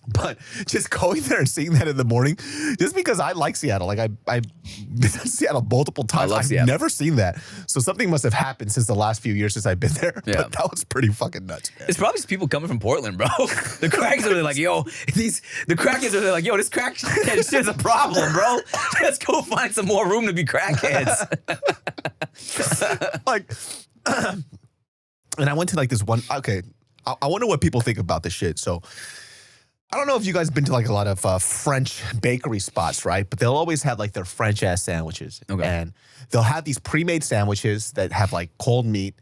But just going there and seeing that in the morning, just because I like Seattle, like I've been to Seattle multiple times. I've never seen that. So something must have happened since the last few years since I've been there. Yeah. But that was pretty fucking nuts, man. It's probably just people coming from Portland, bro. The crackheads are really like, yo, the crackheads are really like, yo, this crackhead shit's a problem, bro. Let's go find some more room to be crackheads. Like, and I went to like this one, okay, I wonder what people think about this shit. So I don't know if you guys been to like a lot of French bakery spots, right? But they'll always have like their French ass sandwiches. Okay. And they'll have these pre-made sandwiches that have like cold meat,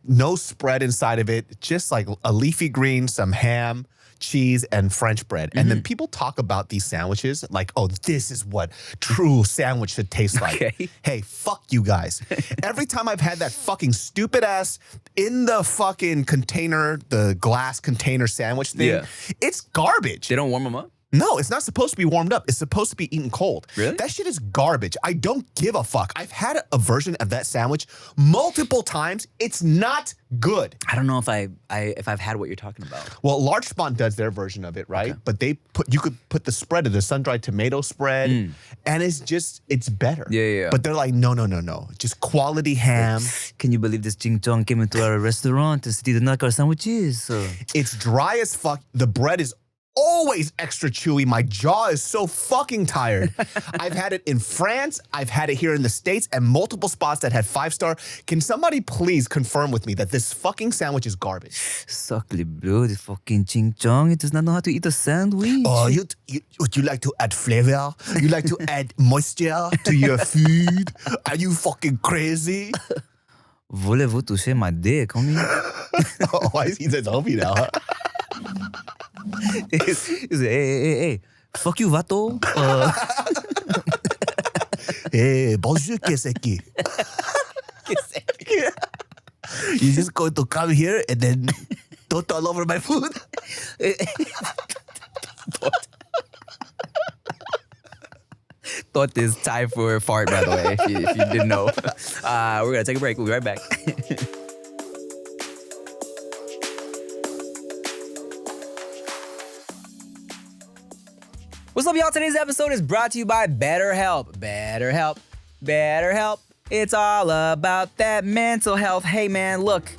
no spread inside of it, just like a leafy green, some ham, cheese, and French bread. And then people talk about these sandwiches like, oh, this is what true sandwich should taste like. Okay. Hey, fuck you guys. Every time I've had that fucking stupid ass in the fucking container, the glass container sandwich thing, it's garbage. They don't warm them up? No, it's not supposed to be warmed up. It's supposed to be eaten cold. Really? That shit is garbage. I don't give a fuck. I've had a version of that sandwich multiple times. It's not good. I don't know if I've had what you're talking about. Well, Large Spot does their version of it, right? Okay. But you could put the spread of the sun-dried tomato spread, and it's better. Yeah. But they're like, no. Just quality ham. Can you believe this Jing Chong came into our restaurant to see the knock our sandwiches? It's dry as fuck. The bread is always extra chewy. My jaw is so fucking tired. I've had it in France. I've had it here in the States and multiple spots that had 5-star. Can somebody please confirm with me that this fucking sandwich is garbage? Suckly bro, this fucking Ching Chong, it does not know how to eat a sandwich. Oh, would you like to add flavor? You like to add moisture to your food? Are you fucking crazy? Voulez-vous toucher my dick, homie? Oh, why is he says homie now, huh? He's like, hey, fuck you, vato. Hey, bonjour, Keseki. You're just going to come here and then don't all over my food? Thought is time for a fart, by the way, if you didn't know. We're going to take a break. We'll be right back. What's up, y'all? Today's episode is brought to you by BetterHelp. BetterHelp. It's all about that mental health. Hey, man, look.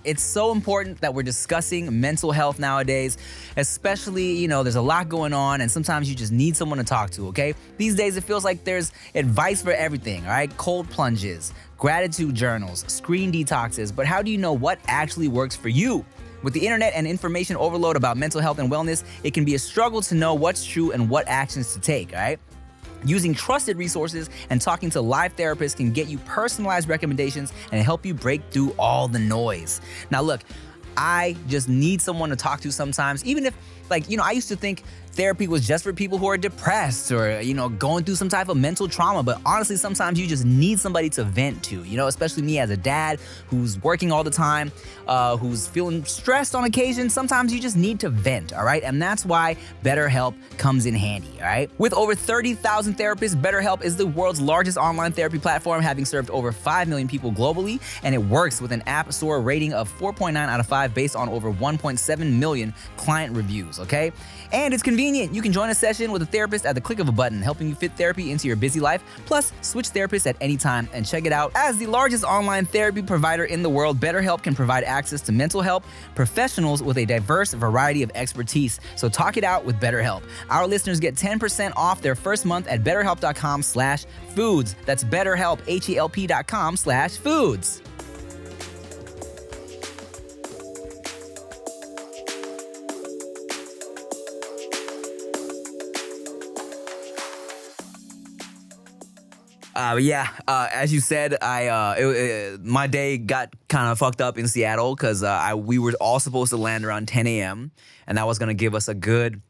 It's so important that we're discussing mental health nowadays, especially, there's a lot going on and sometimes you just need someone to talk to, okay? These days, it feels like there's advice for everything, all right? Cold plunges, gratitude journals, screen detoxes, but how do you know what actually works for you? With the internet and information overload about mental health and wellness, it can be a struggle to know what's true and what actions to take, all right? Using trusted resources and talking to live therapists can get you personalized recommendations and help you break through all the noise. Now, look, I just need someone to talk to sometimes, even if, I used to think therapy was just for people who are depressed or, going through some type of mental trauma. But honestly, sometimes you just need somebody to vent to, especially me as a dad who's working all the time, who's feeling stressed on occasion. Sometimes you just need to vent, all right? And that's why BetterHelp comes in handy, all right? With over 30,000 therapists, BetterHelp is the world's largest online therapy platform, having served over 5 million people globally. And it works with an App Store rating of 4.9 out of 5 based on over 1.7 million client reviews, okay? And it's convenient. convenient. You can join a session with a therapist at the click of a button, helping you fit therapy into your busy life. Plus, switch therapists at any time and check it out. As the largest online therapy provider in the world, BetterHelp can provide access to mental health professionals with a diverse variety of expertise. So talk it out with BetterHelp. Our listeners get 10% off their first month at BetterHelp.com/foods. That's BetterHelp, HELP.com/foods. As you said, my day got kind of fucked up in Seattle because we were all supposed to land around 10 a.m. and that was gonna give us a good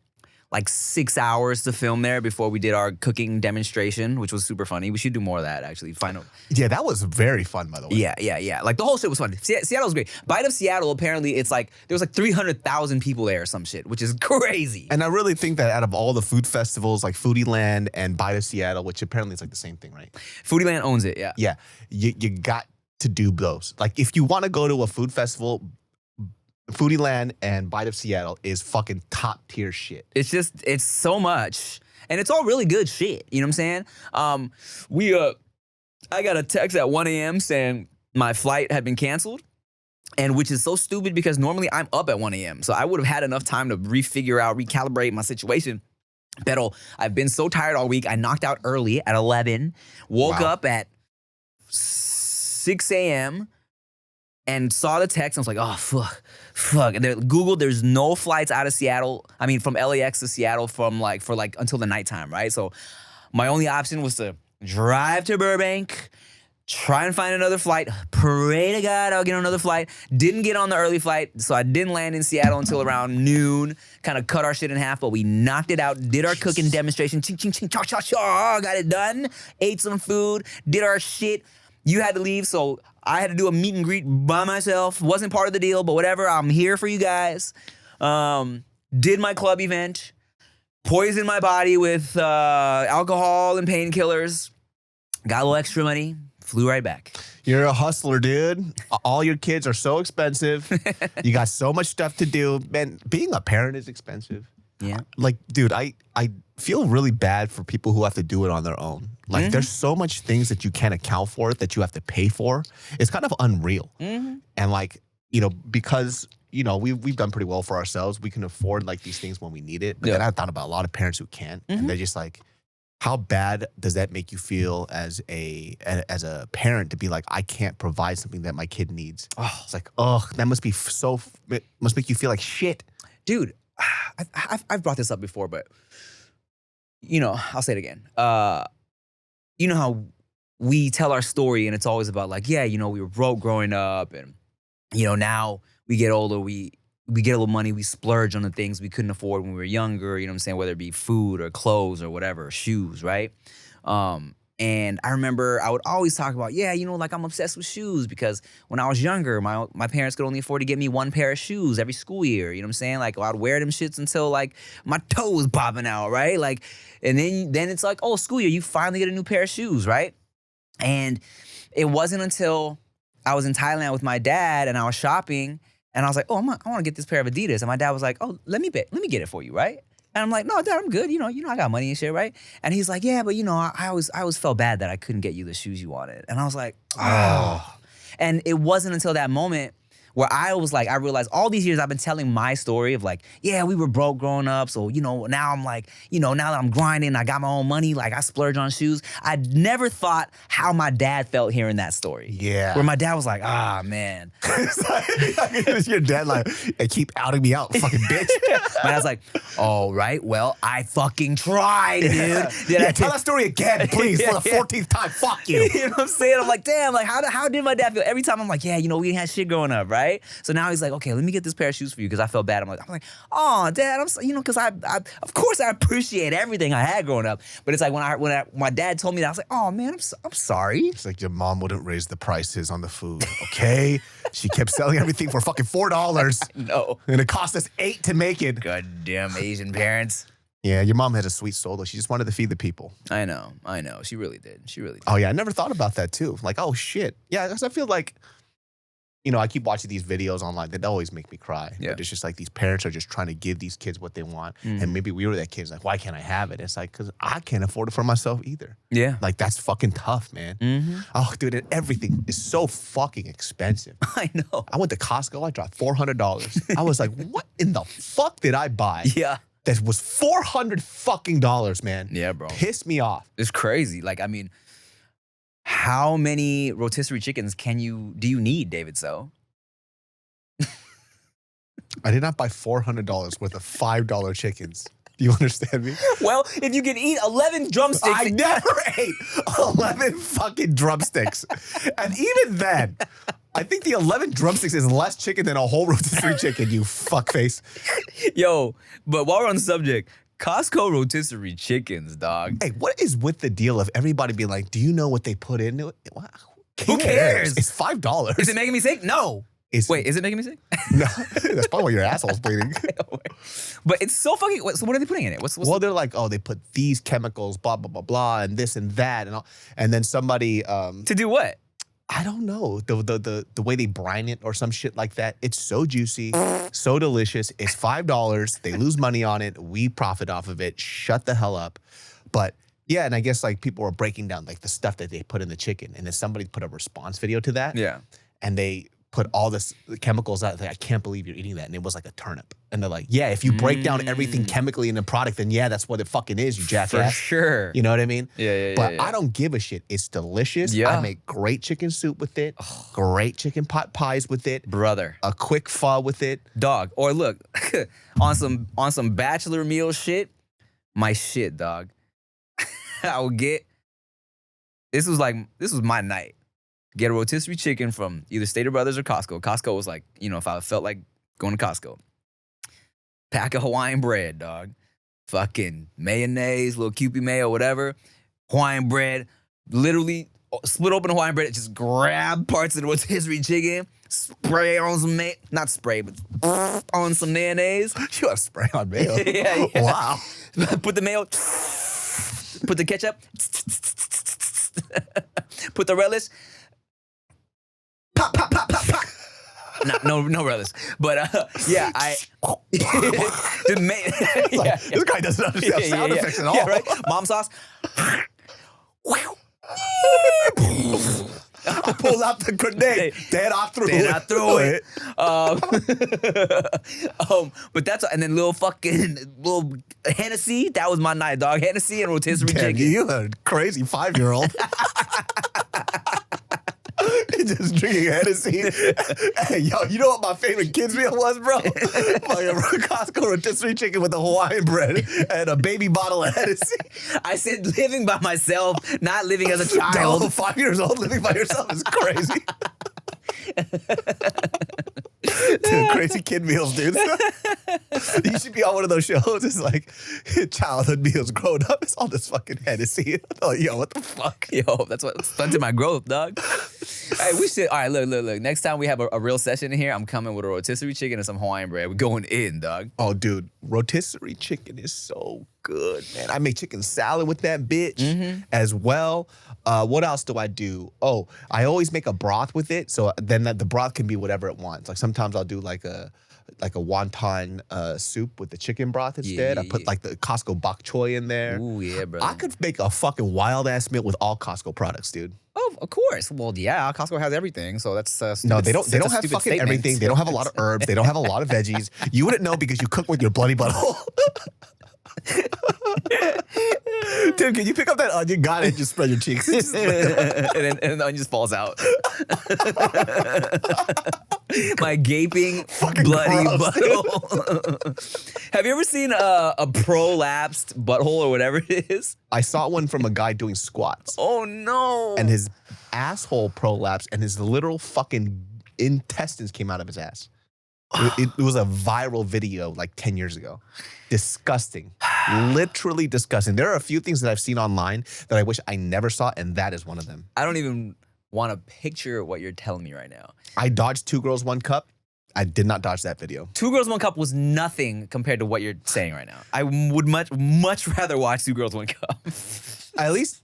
6 hours to film there before we did our cooking demonstration, which was super funny. We should do more of that, actually. Yeah, that was very fun, by the way. Yeah. Like, the whole shit was fun. Seattle was great. Bite of Seattle, apparently, it's there was 300,000 people there or some shit, which is crazy. And I really think that out of all the food festivals, like Foodie Land and Bite of Seattle, which apparently is the same thing, right? Foodie Land owns it, yeah. Yeah, you got to do those. Like, if you want to go to a food festival, Foodie Land and Bite of Seattle is fucking top tier shit. It's so much. And it's all really good shit. You know what I'm saying? I got a text at 1 a.m. saying my flight had been canceled. And which is so stupid because normally I'm up at 1 a.m. So I would have had enough time to recalibrate my situation. Pero I've been so tired all week. I knocked out early at 11, woke up at 6 a.m. and saw the text. I was like, oh, fuck. And Googled, there's no flights out of Seattle. I mean, from LAX to Seattle for until the nighttime, right? So my only option was to drive to Burbank, try and find another flight. Pray to God I'll get on another flight. Didn't get on the early flight, so I didn't land in Seattle until around noon. Kind of cut our shit in half, but we knocked it out. Did our cooking demonstration. Ching, ching, ching, cha, cha, cha. Got it done. Ate some food. Did our shit. You had to leave, so I had to do a meet and greet by myself. Wasn't part of the deal, but whatever. I'm here for you guys. Did my club event. Poisoned my body with alcohol and painkillers. Got a little extra money. Flew right back. You're a hustler, dude. All your kids are so expensive. You got so much stuff to do. Man, being a parent is expensive. Yeah. Dude, I feel really bad for people who have to do it on their own. There's so much things that you can't account for that you have to pay for. It's kind of unreal. And because we've done pretty well for ourselves, we can afford these things when we need it. But then I thought about a lot of parents who can't, and they're just like, how bad does that make you feel as a parent to be like, I can't provide something that my kid needs? Oh. It's like, that must be it must make you feel like shit. Dude, I've brought this up before, but I'll say it again. You know how we tell our story and it's always about we were broke growing up and now we get older, we get a little money, we splurge on the things we couldn't afford when we were younger, you know what I'm saying, whether it be food or clothes or whatever, shoes, right? And I remember I would always talk about, I'm obsessed with shoes because when I was younger, my parents could only afford to get me one pair of shoes every school year. You know what I'm saying? I'd wear them shits until my toe was popping out, right? And then it's school year, you finally get a new pair of shoes, right? And it wasn't until I was in Thailand with my dad and I was shopping and I was like, I want to get this pair of Adidas. And my dad was like, let me get it for you, right? And I'm like, no, Dad, I'm good. I got money and shit, right? And he's like, yeah, but I always felt bad that I couldn't get you the shoes you wanted. And I was like, oh. And it wasn't until that moment where I realized all these years I've been telling my story of we were broke growing up. So, now I'm now that I'm grinding, I got my own money, I splurge on shoes. I never thought how my dad felt hearing that story. Yeah. Where my dad was like, man. It's your dad they keep outing me out, fucking bitch. My dad's like, all right, well, I fucking tried, dude. Tell that story again, please, for the 14th time. Fuck you. You know what I'm saying? I'm like, damn, how did my dad feel? Every time I'm like, we didn't have shit growing up, right? So now he's like, okay, let me get this pair of shoes for you because I felt bad. I'm like, oh, Dad, because I of course I appreciate everything I had growing up. But it's when my dad told me that, I was like, oh man, I'm sorry. It's like your mom wouldn't raise the prices on the food, okay? She kept selling everything for fucking $4. No, and it cost us $8 to make it. Goddamn Asian parents. Yeah, your mom had a sweet soul though. She just wanted to feed the people. I know. She really did. Oh yeah, I never thought about that too. Oh shit. Yeah, because I feel like. I keep watching these videos online that always make me cry. Yeah. But it's just like these parents are just trying to give these kids what they want. And maybe we were that kid, like, why can't I have it? It's like, because I can't afford it for myself either. Yeah. Like, that's fucking tough, man. Oh, dude, and everything is so fucking expensive. I know. I went to Costco, I dropped $400. I was like, what in the fuck did I buy? Yeah. That was $400 fucking dollars, man. Yeah, bro. Pissed me off. It's crazy. Like, I mean, how many rotisserie chickens do you need, David? So I did not buy $400 worth of $5 chickens. Do you understand me? well, if you can eat 11 drumsticks, I never ate 11 fucking drumsticks. And even then, I think the 11 drumsticks is less chicken than a whole rotisserie chicken, you fuckface. yo. But while we're on the subject, Costco rotisserie chickens, dog. Hey, what is with the deal of everybody being like, do you know what they put into it? Who cares? It's $5. Is it making me sick? No. Wait, is it making me sick? No, that's probably why your asshole's bleeding. But it's so fucking. So what are they putting in it? What's Well, they're like, oh, they put these chemicals, blah blah blah blah, and this and that, and all. And then somebody, to do what? I don't know, the way they brine it or some shit like that. It's so juicy, so delicious. It's $5. They lose money on it. We profit off of it. Shut the hell up. But yeah, and I guess like people were breaking down like the stuff that they put in the chicken, and then somebody put a response video to that. Yeah. And they put all this chemicals out. Like, I can't believe you're eating that. And it was like a turnip. And they're like, yeah, if you break down everything chemically in the product, then yeah, that's what it fucking is, you jackass. For sure. You know what I mean? Yeah. But I don't give a shit. It's delicious. Yeah. I make great chicken soup with it. Great chicken pot pies with it. Brother. A quick pho with it. Dog. Or look, on some bachelor meal shit, my shit, dog. I would get. This was my night. Get a rotisserie chicken from either Stater Brothers or Costco. Costco was like, if I felt like going to Costco. Pack of Hawaiian bread, dog. Fucking mayonnaise, little Kewpie mayo, whatever. Hawaiian bread. Literally split open Hawaiian bread, just grab parts of the rotisserie chicken, spray on some not spray, but on some mayonnaise. You have spray on mayo. Yeah. Wow. Put the mayo, put the ketchup, put the relish. Pop, pop, pop, pop, pop. No relish. But yeah, This guy doesn't understand sound effects at all. Yeah, right? Mom sauce. I pull out the grenade. Then I threw it. But that's and then little Hennessy. That was my night, dog. Hennessy and rotisserie Damn, chicken. you a crazy 5-year-old. Just drinking Hennessy. Hey, yo, you know what my favorite kids meal was, bro? Like a Costco rotisserie chicken with the Hawaiian bread and a baby bottle of Hennessy. I said living by myself, not living as a child. Damn, 5 years old living by yourself is crazy. Dude, crazy kid meals, dude. You should be on one of those shows. It's like childhood meals growing up. It's all this fucking Hennessy. Oh, yo, what the fuck? Yo, that's what stunted my growth, dog. Hey, we should. All right, look. Next time we have a real session in here, I'm coming with a rotisserie chicken and some Hawaiian bread. We're going in, dog. Oh, dude, rotisserie chicken is so good, man. I make chicken salad with that bitch as well. What else do I do? Oh, I always make a broth with it, so then the broth can be whatever it wants. Like sometimes I'll do like a wonton soup with the chicken broth instead. I put like the Costco bok choy in there. Ooh, yeah, brother. I could make a fucking wild ass meal with all Costco products, dude. Oh, of course. Well, yeah, Costco has everything, so that's no, they don't have fucking statement. everything. They don't have a lot of herbs. They don't have a lot of veggies. You wouldn't know because you cook with your bloody butthole. Tim, can you pick up that onion? Got it. Just spread your cheeks. and then the onion just falls out. My gaping, Fucking bloody gross, butthole. Have you ever seen a prolapsed butthole or whatever it is? I saw one from a guy doing squats. Oh no! And his asshole prolapsed and his literal fucking intestines came out of his ass. It was a viral video like 10 years ago. Disgusting. Literally disgusting. There are a few things that I've seen online that I wish I never saw, and that is one of them. I don't even want to picture what you're telling me right now. I dodged 2 Girls, 1 Cup. I did not dodge that video. 2 Girls, 1 Cup was nothing compared to what you're saying right now. I would much rather watch 2 Girls, 1 Cup. At least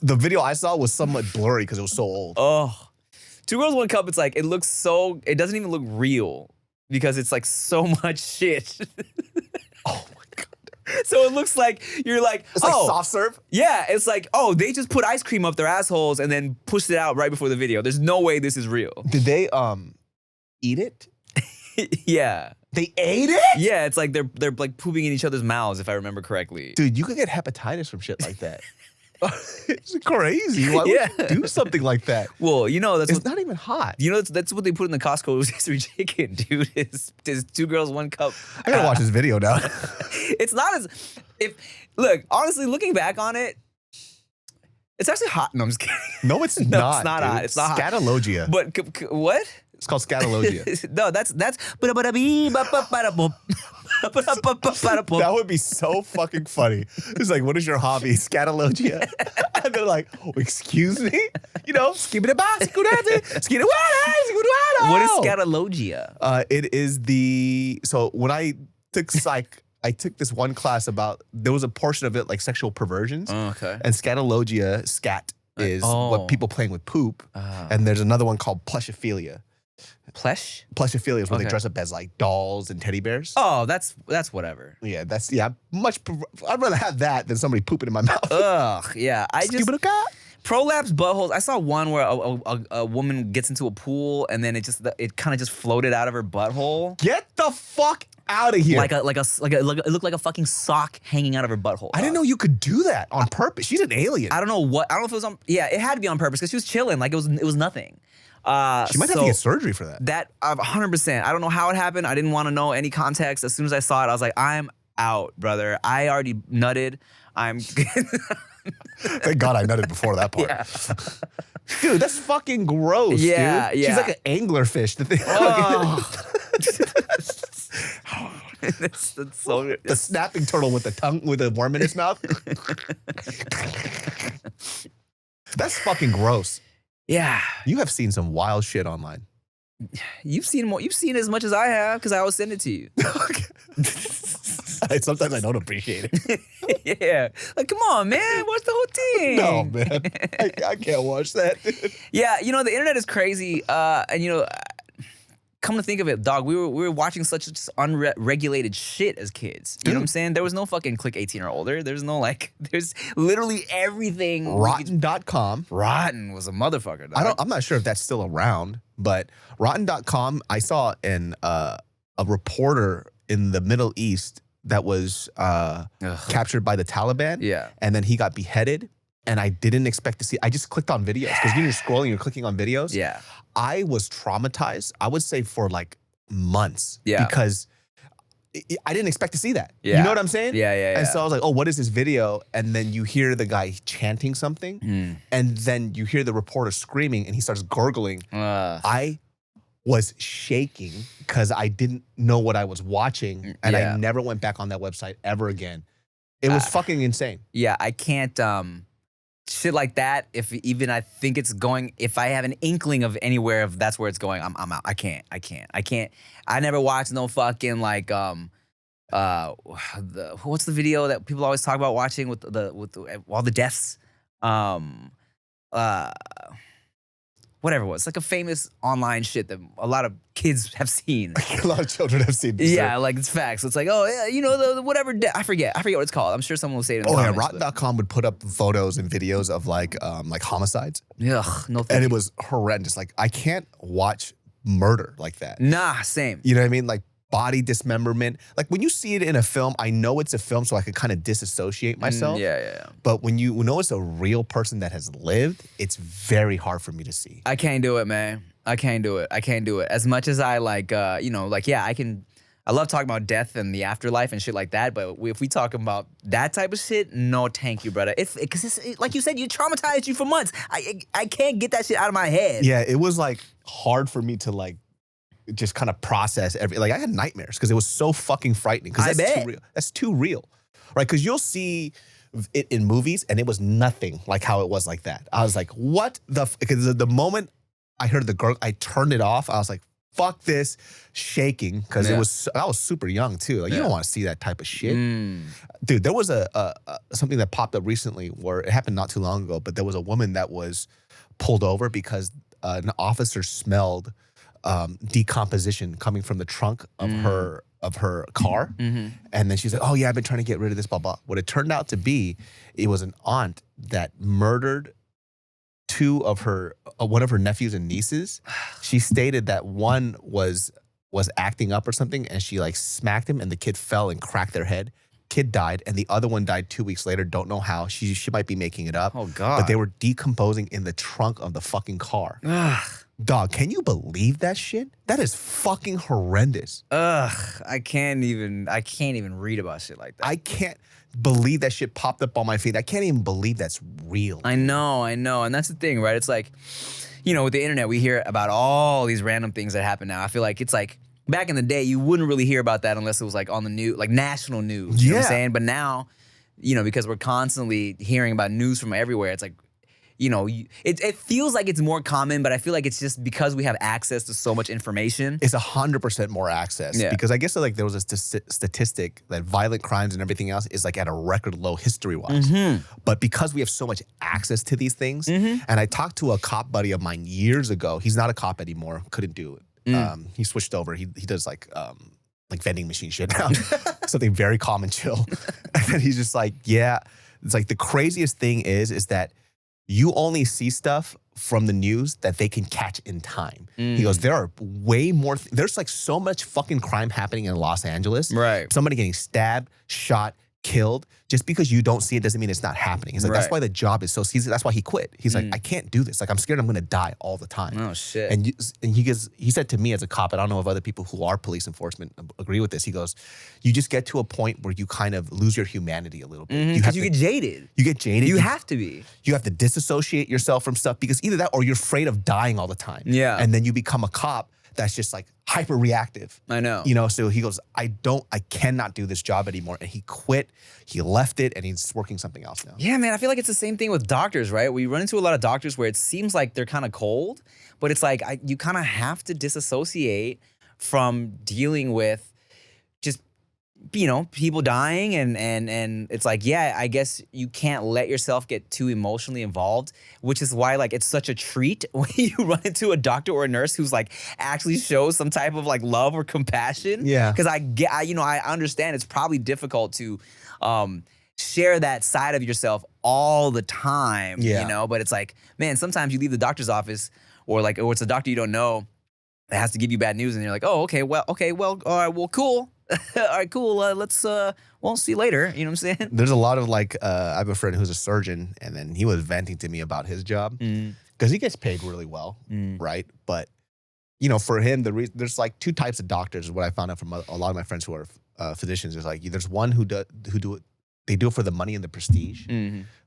the video I saw was somewhat blurry because it was so old. Oh, Two Girls, One Cup, it's like, it doesn't even look real because it's like so much shit. Oh my God. So it looks like you're like, It's like soft serve? Yeah, it's like, they just put ice cream up their assholes and then pushed it out right before the video. There's no way this is real. Did they eat it? Yeah. They ate it? Yeah, it's like they're like pooping in each other's mouths, if I remember correctly. Dude, you could get hepatitis from shit like that. It's crazy. Why would Yeah. you do something like that? Well, It's not even hot. That's what they put in the Costco rotisserie chicken, dude. Is 2 girls, 1 cup. I gotta watch this video now. It's not as honestly, looking back on it, it's actually hot. No, I'm just kidding. No, it's No, not. it's not dude. hot. It's not hot. Scatologia. But what? It's called scatologia. No, that's That would be so fucking funny. It's like, what is your hobby? Scatologia. And they're like, excuse me? What is scatologia? It is so when I took psych, I took this one class about, there was a portion of it like sexual perversions. Oh, okay. And scatologia, is what people playing with poop. And there's another one called plushophilia. Plushophilia is when they Okay. dress up as like dolls and teddy bears. Oh, that's whatever. Yeah, I'd rather have that than somebody pooping in my mouth. Ugh, yeah. Stupid cat. Prolapsed buttholes. I saw one where a woman gets into a pool and then it kind of just floated out of her butthole. Get the fuck out of here. It looked like a fucking sock hanging out of her butthole. I didn't know you could do that on purpose. She's an alien. I don't know if it was on. Yeah, it had to be on purpose because she was chilling. Like it was nothing. She might have to get surgery for that. That 100%. I don't know how it happened. I didn't want to know any context. As soon as I saw it, I was like, I'm out, brother. I already nutted. I'm. Thank God I nutted before that part. Yeah. Dude, that's fucking gross, Yeah, dude. yeah. She's like an anglerfish. That's so. The snapping turtle with the tongue, with a worm in its mouth. That's fucking gross. Yeah. You have seen some wild shit online. You've seen more. You've seen as much as I have because I always send it to you. Sometimes I don't appreciate it. Yeah. Like, come on, man. Watch the whole thing. No, man. I can't watch that. Yeah, the internet is crazy. And come to think of it, dog, we were watching such unregulated shit as kids. You know what I'm saying? There was no fucking click 18 or older. There's no there's literally everything. Rotten.com. Rotten was a motherfucker, dog. I'm not sure if that's still around, but Rotten.com, I saw a reporter in the Middle East that was captured by the Taliban. Yeah. And then he got beheaded. And I didn't expect to see. I just clicked on videos because you're scrolling, you're clicking on videos. Yeah. I was traumatized, I would say, for like months. Yeah. Because I didn't expect to see that. Yeah. You know what I'm saying? Yeah. And so I was like, oh, what is this video? And then you hear the guy chanting something. And then you hear the reporter screaming and he starts gurgling. I was shaking because I didn't know what I was watching. And I never went back on that website ever again. It was fucking insane. Yeah, I can't. Shit like that, if I think it's going, if I have an inkling of anywhere of that's where it's going, I'm out. I can't. I never watched no fucking like what's the video that people always talk about watching with all the deaths, whatever it was, like a famous online shit that a lot of kids have seen. A lot of children have seen this. Yeah, like it's facts. It's like, oh yeah, the whatever. I forget what it's called. I'm sure someone will say it in the comments. Rotten.com would put up photos and videos of like homicides. Ugh, no. And it was horrendous. Like I can't watch murder like that. Nah, same. You know what I mean? Like body dismemberment. Like when you see it in a film, I know it's a film, so I could kind of disassociate myself. Yeah. But when you know it's a real person that has lived, it's very hard for me to see. I can't do it, man. I can't do it. As much as I I love talking about death and the afterlife and shit like that. But if we talk about that type of shit, no, thank you, brother. Because like you said, you traumatized you for months. I can't get that shit out of my head. Yeah, it was like hard for me to like just kind of process I had nightmares because it was so fucking frightening. Because that's too real. That's too real, right? Because you'll see it in movies and it was nothing like how it was like that. I was like, what the? Because the moment I heard the gurgle, I turned it off. I was like, fuck this, shaking because I was super young too. Like you don't want to see that type of shit, dude. There was something that popped up recently where it happened not too long ago, but there was a woman that was pulled over because an officer smelled decomposition coming from the trunk of her car. And then she's like, oh yeah, I've been trying to get rid of this, blah, blah. What it turned out to be, it was an aunt that murdered one of her nephews and nieces. She stated that one was acting up or something, and she like smacked him, and the kid fell and cracked their head. Kid died, and the other one died 2 weeks later. Don't know how. She might be making it up. Oh God! But they were decomposing in the trunk of the fucking car. Dog, can you believe that shit? That is fucking horrendous. I can't even read about shit like that. I can't believe that shit popped up on my feed. I can't even believe that's real. I know. And that's the thing, right? It's like, with the internet, we hear about all these random things that happen now. I feel like it's like back in the day, you wouldn't really hear about that unless it was like on the news, like national news. You know what I'm saying? But now, because we're constantly hearing about news from everywhere, it's like, it feels like it's more common, but I feel like it's just because we have access to so much information. It's 100% more access. Yeah. Because I guess like there was a statistic that violent crimes and everything else is like at a record low history-wise. But because we have so much access to these things, and I talked to a cop buddy of mine years ago. He's not a cop anymore. Couldn't do it. He switched over. He does like vending machine shit now. Something very calm and chill. And then he's just like, yeah. It's like the craziest thing is that you only see stuff from the news that they can catch in time. He goes, there are way more, there's like so much fucking crime happening in Los Angeles. Right. Somebody getting stabbed, shot, killed. Just because you don't see it doesn't mean it's not happening. He's like, that's why the job is so easy. That's why he quit. He's like, I can't do this. Like, I'm scared I'm gonna die all the time. Oh, shit. And he said to me as a cop, and I don't know if other people who are police enforcement agree with this, he goes, you just get to a point where you kind of lose your humanity a little bit. Because you get jaded. You get jaded. You have to be. You have to disassociate yourself from stuff because either that or you're afraid of dying all the time. Yeah. And then you become a cop that's just like hyper reactive. I know. So he goes, I cannot do this job anymore. And he quit, he left it, and he's working something else now. Yeah, man, I feel like it's the same thing with doctors, right? We run into a lot of doctors where it seems like they're kind of cold, but it's like you kind of have to disassociate from dealing with just, people dying and it's like, yeah, I guess you can't let yourself get too emotionally involved, which is why like it's such a treat when you run into a doctor or a nurse who's like actually shows some type of like love or compassion. Yeah. Because I understand it's probably difficult to share that side of yourself all the time, but it's like, man, sometimes you leave the doctor's office or it's a doctor you don't know that has to give you bad news and you're like, oh, okay, well, all right, well, cool. All right, cool. Let's see you later. You know what I'm saying? There's a lot of like, I have a friend who's a surgeon, and then he was venting to me about his job because he gets paid really well, right? But for him, there's like two types of doctors. Is what I found out from a lot of my friends who are physicians. Is like there's one who do it. They do it for the money and the prestige,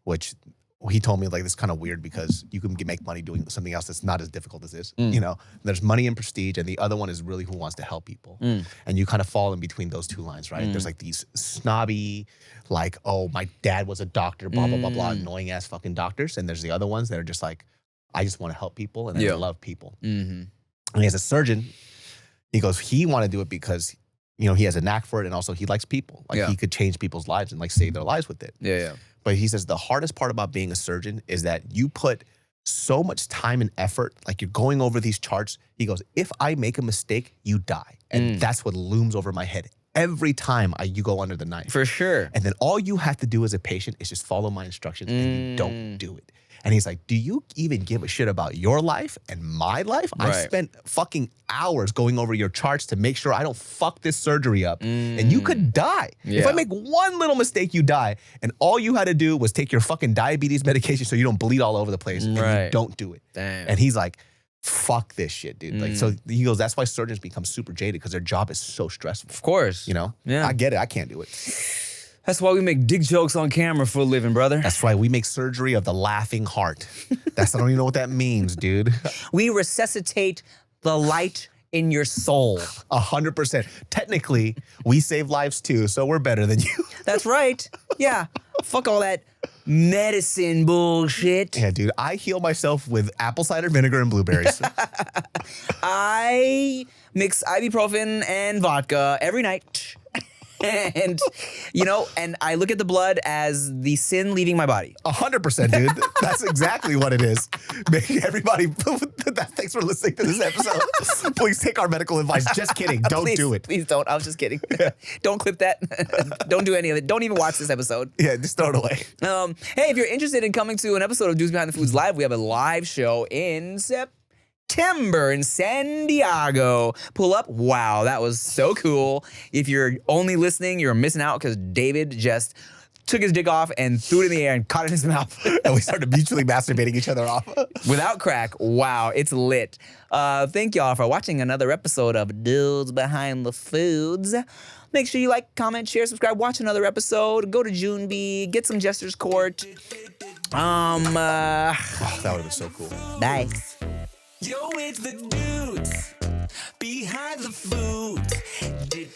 which he told me like this is kind of weird because you can make money doing something else that's not as difficult as this. There's money and prestige, and the other one is really who wants to help people. And you kind of fall in between those two lines, right? There's like these snobby, like, oh, my dad was a doctor, blah, blah, blah, blah, annoying ass fucking doctors. And there's the other ones that are just like, I just want to help people and I love people. And as a surgeon, he goes, he want to do it because he has a knack for it, and also he likes people. Like he could change people's lives and like save their lives with it. Yeah. But he says the hardest part about being a surgeon is that you put so much time and effort, like you're going over these charts. He goes, if I make a mistake, you die. And that's what looms over my head every time you go under the knife. For sure. And then all you have to do as a patient is just follow my instructions and you don't do it. And he's like, do you even give a shit about your life and my life? Right. I spent fucking hours going over your charts to make sure I don't fuck this surgery up. And you could die. Yeah. If I make one little mistake, you die. And all you had to do was take your fucking diabetes medication so you don't bleed all over the place. And you don't do it. Damn. And he's like, fuck this shit, dude. Like, so he goes, that's why surgeons become super jaded because their job is so stressful. Of course. I get it. I can't do it. That's why we make dick jokes on camera for a living, brother. That's why we make surgery of the laughing heart. I don't even know what that means, dude. We resuscitate the light in your soul. 100%. Technically, we save lives too, so we're better than you. That's right. Yeah. Fuck all that medicine bullshit. Yeah, dude. I heal myself with apple cider vinegar and blueberries. I mix ibuprofen and vodka every night. And, and I look at the blood as the sin leaving my body. 100%, dude. That's exactly what it is. Everybody, thanks for listening to this episode. Please take our medical advice. Just kidding. Don't Please, do it. Please don't. I was just kidding. Don't clip that. Don't do any of it. Don't even watch this episode. Yeah, just throw it away. Hey, if you're interested in coming to an episode of Dudes Behind the Foods Live, we have a live show in September in San Diego. Pull up. Wow, that was so cool. If you're only listening, you're missing out because David just took his dick off and threw it in the air and caught it in his mouth. And we started mutually masturbating each other off. Without crack. Wow, it's lit. Thank y'all for watching another episode of Dudes Behind the Foods. Make sure you like, comment, share, subscribe, watch another episode, go to Junebee, get some Jester's Court. Oh, that would have been so cool. Bye. Yo, it's the dudes behind the food. Dude.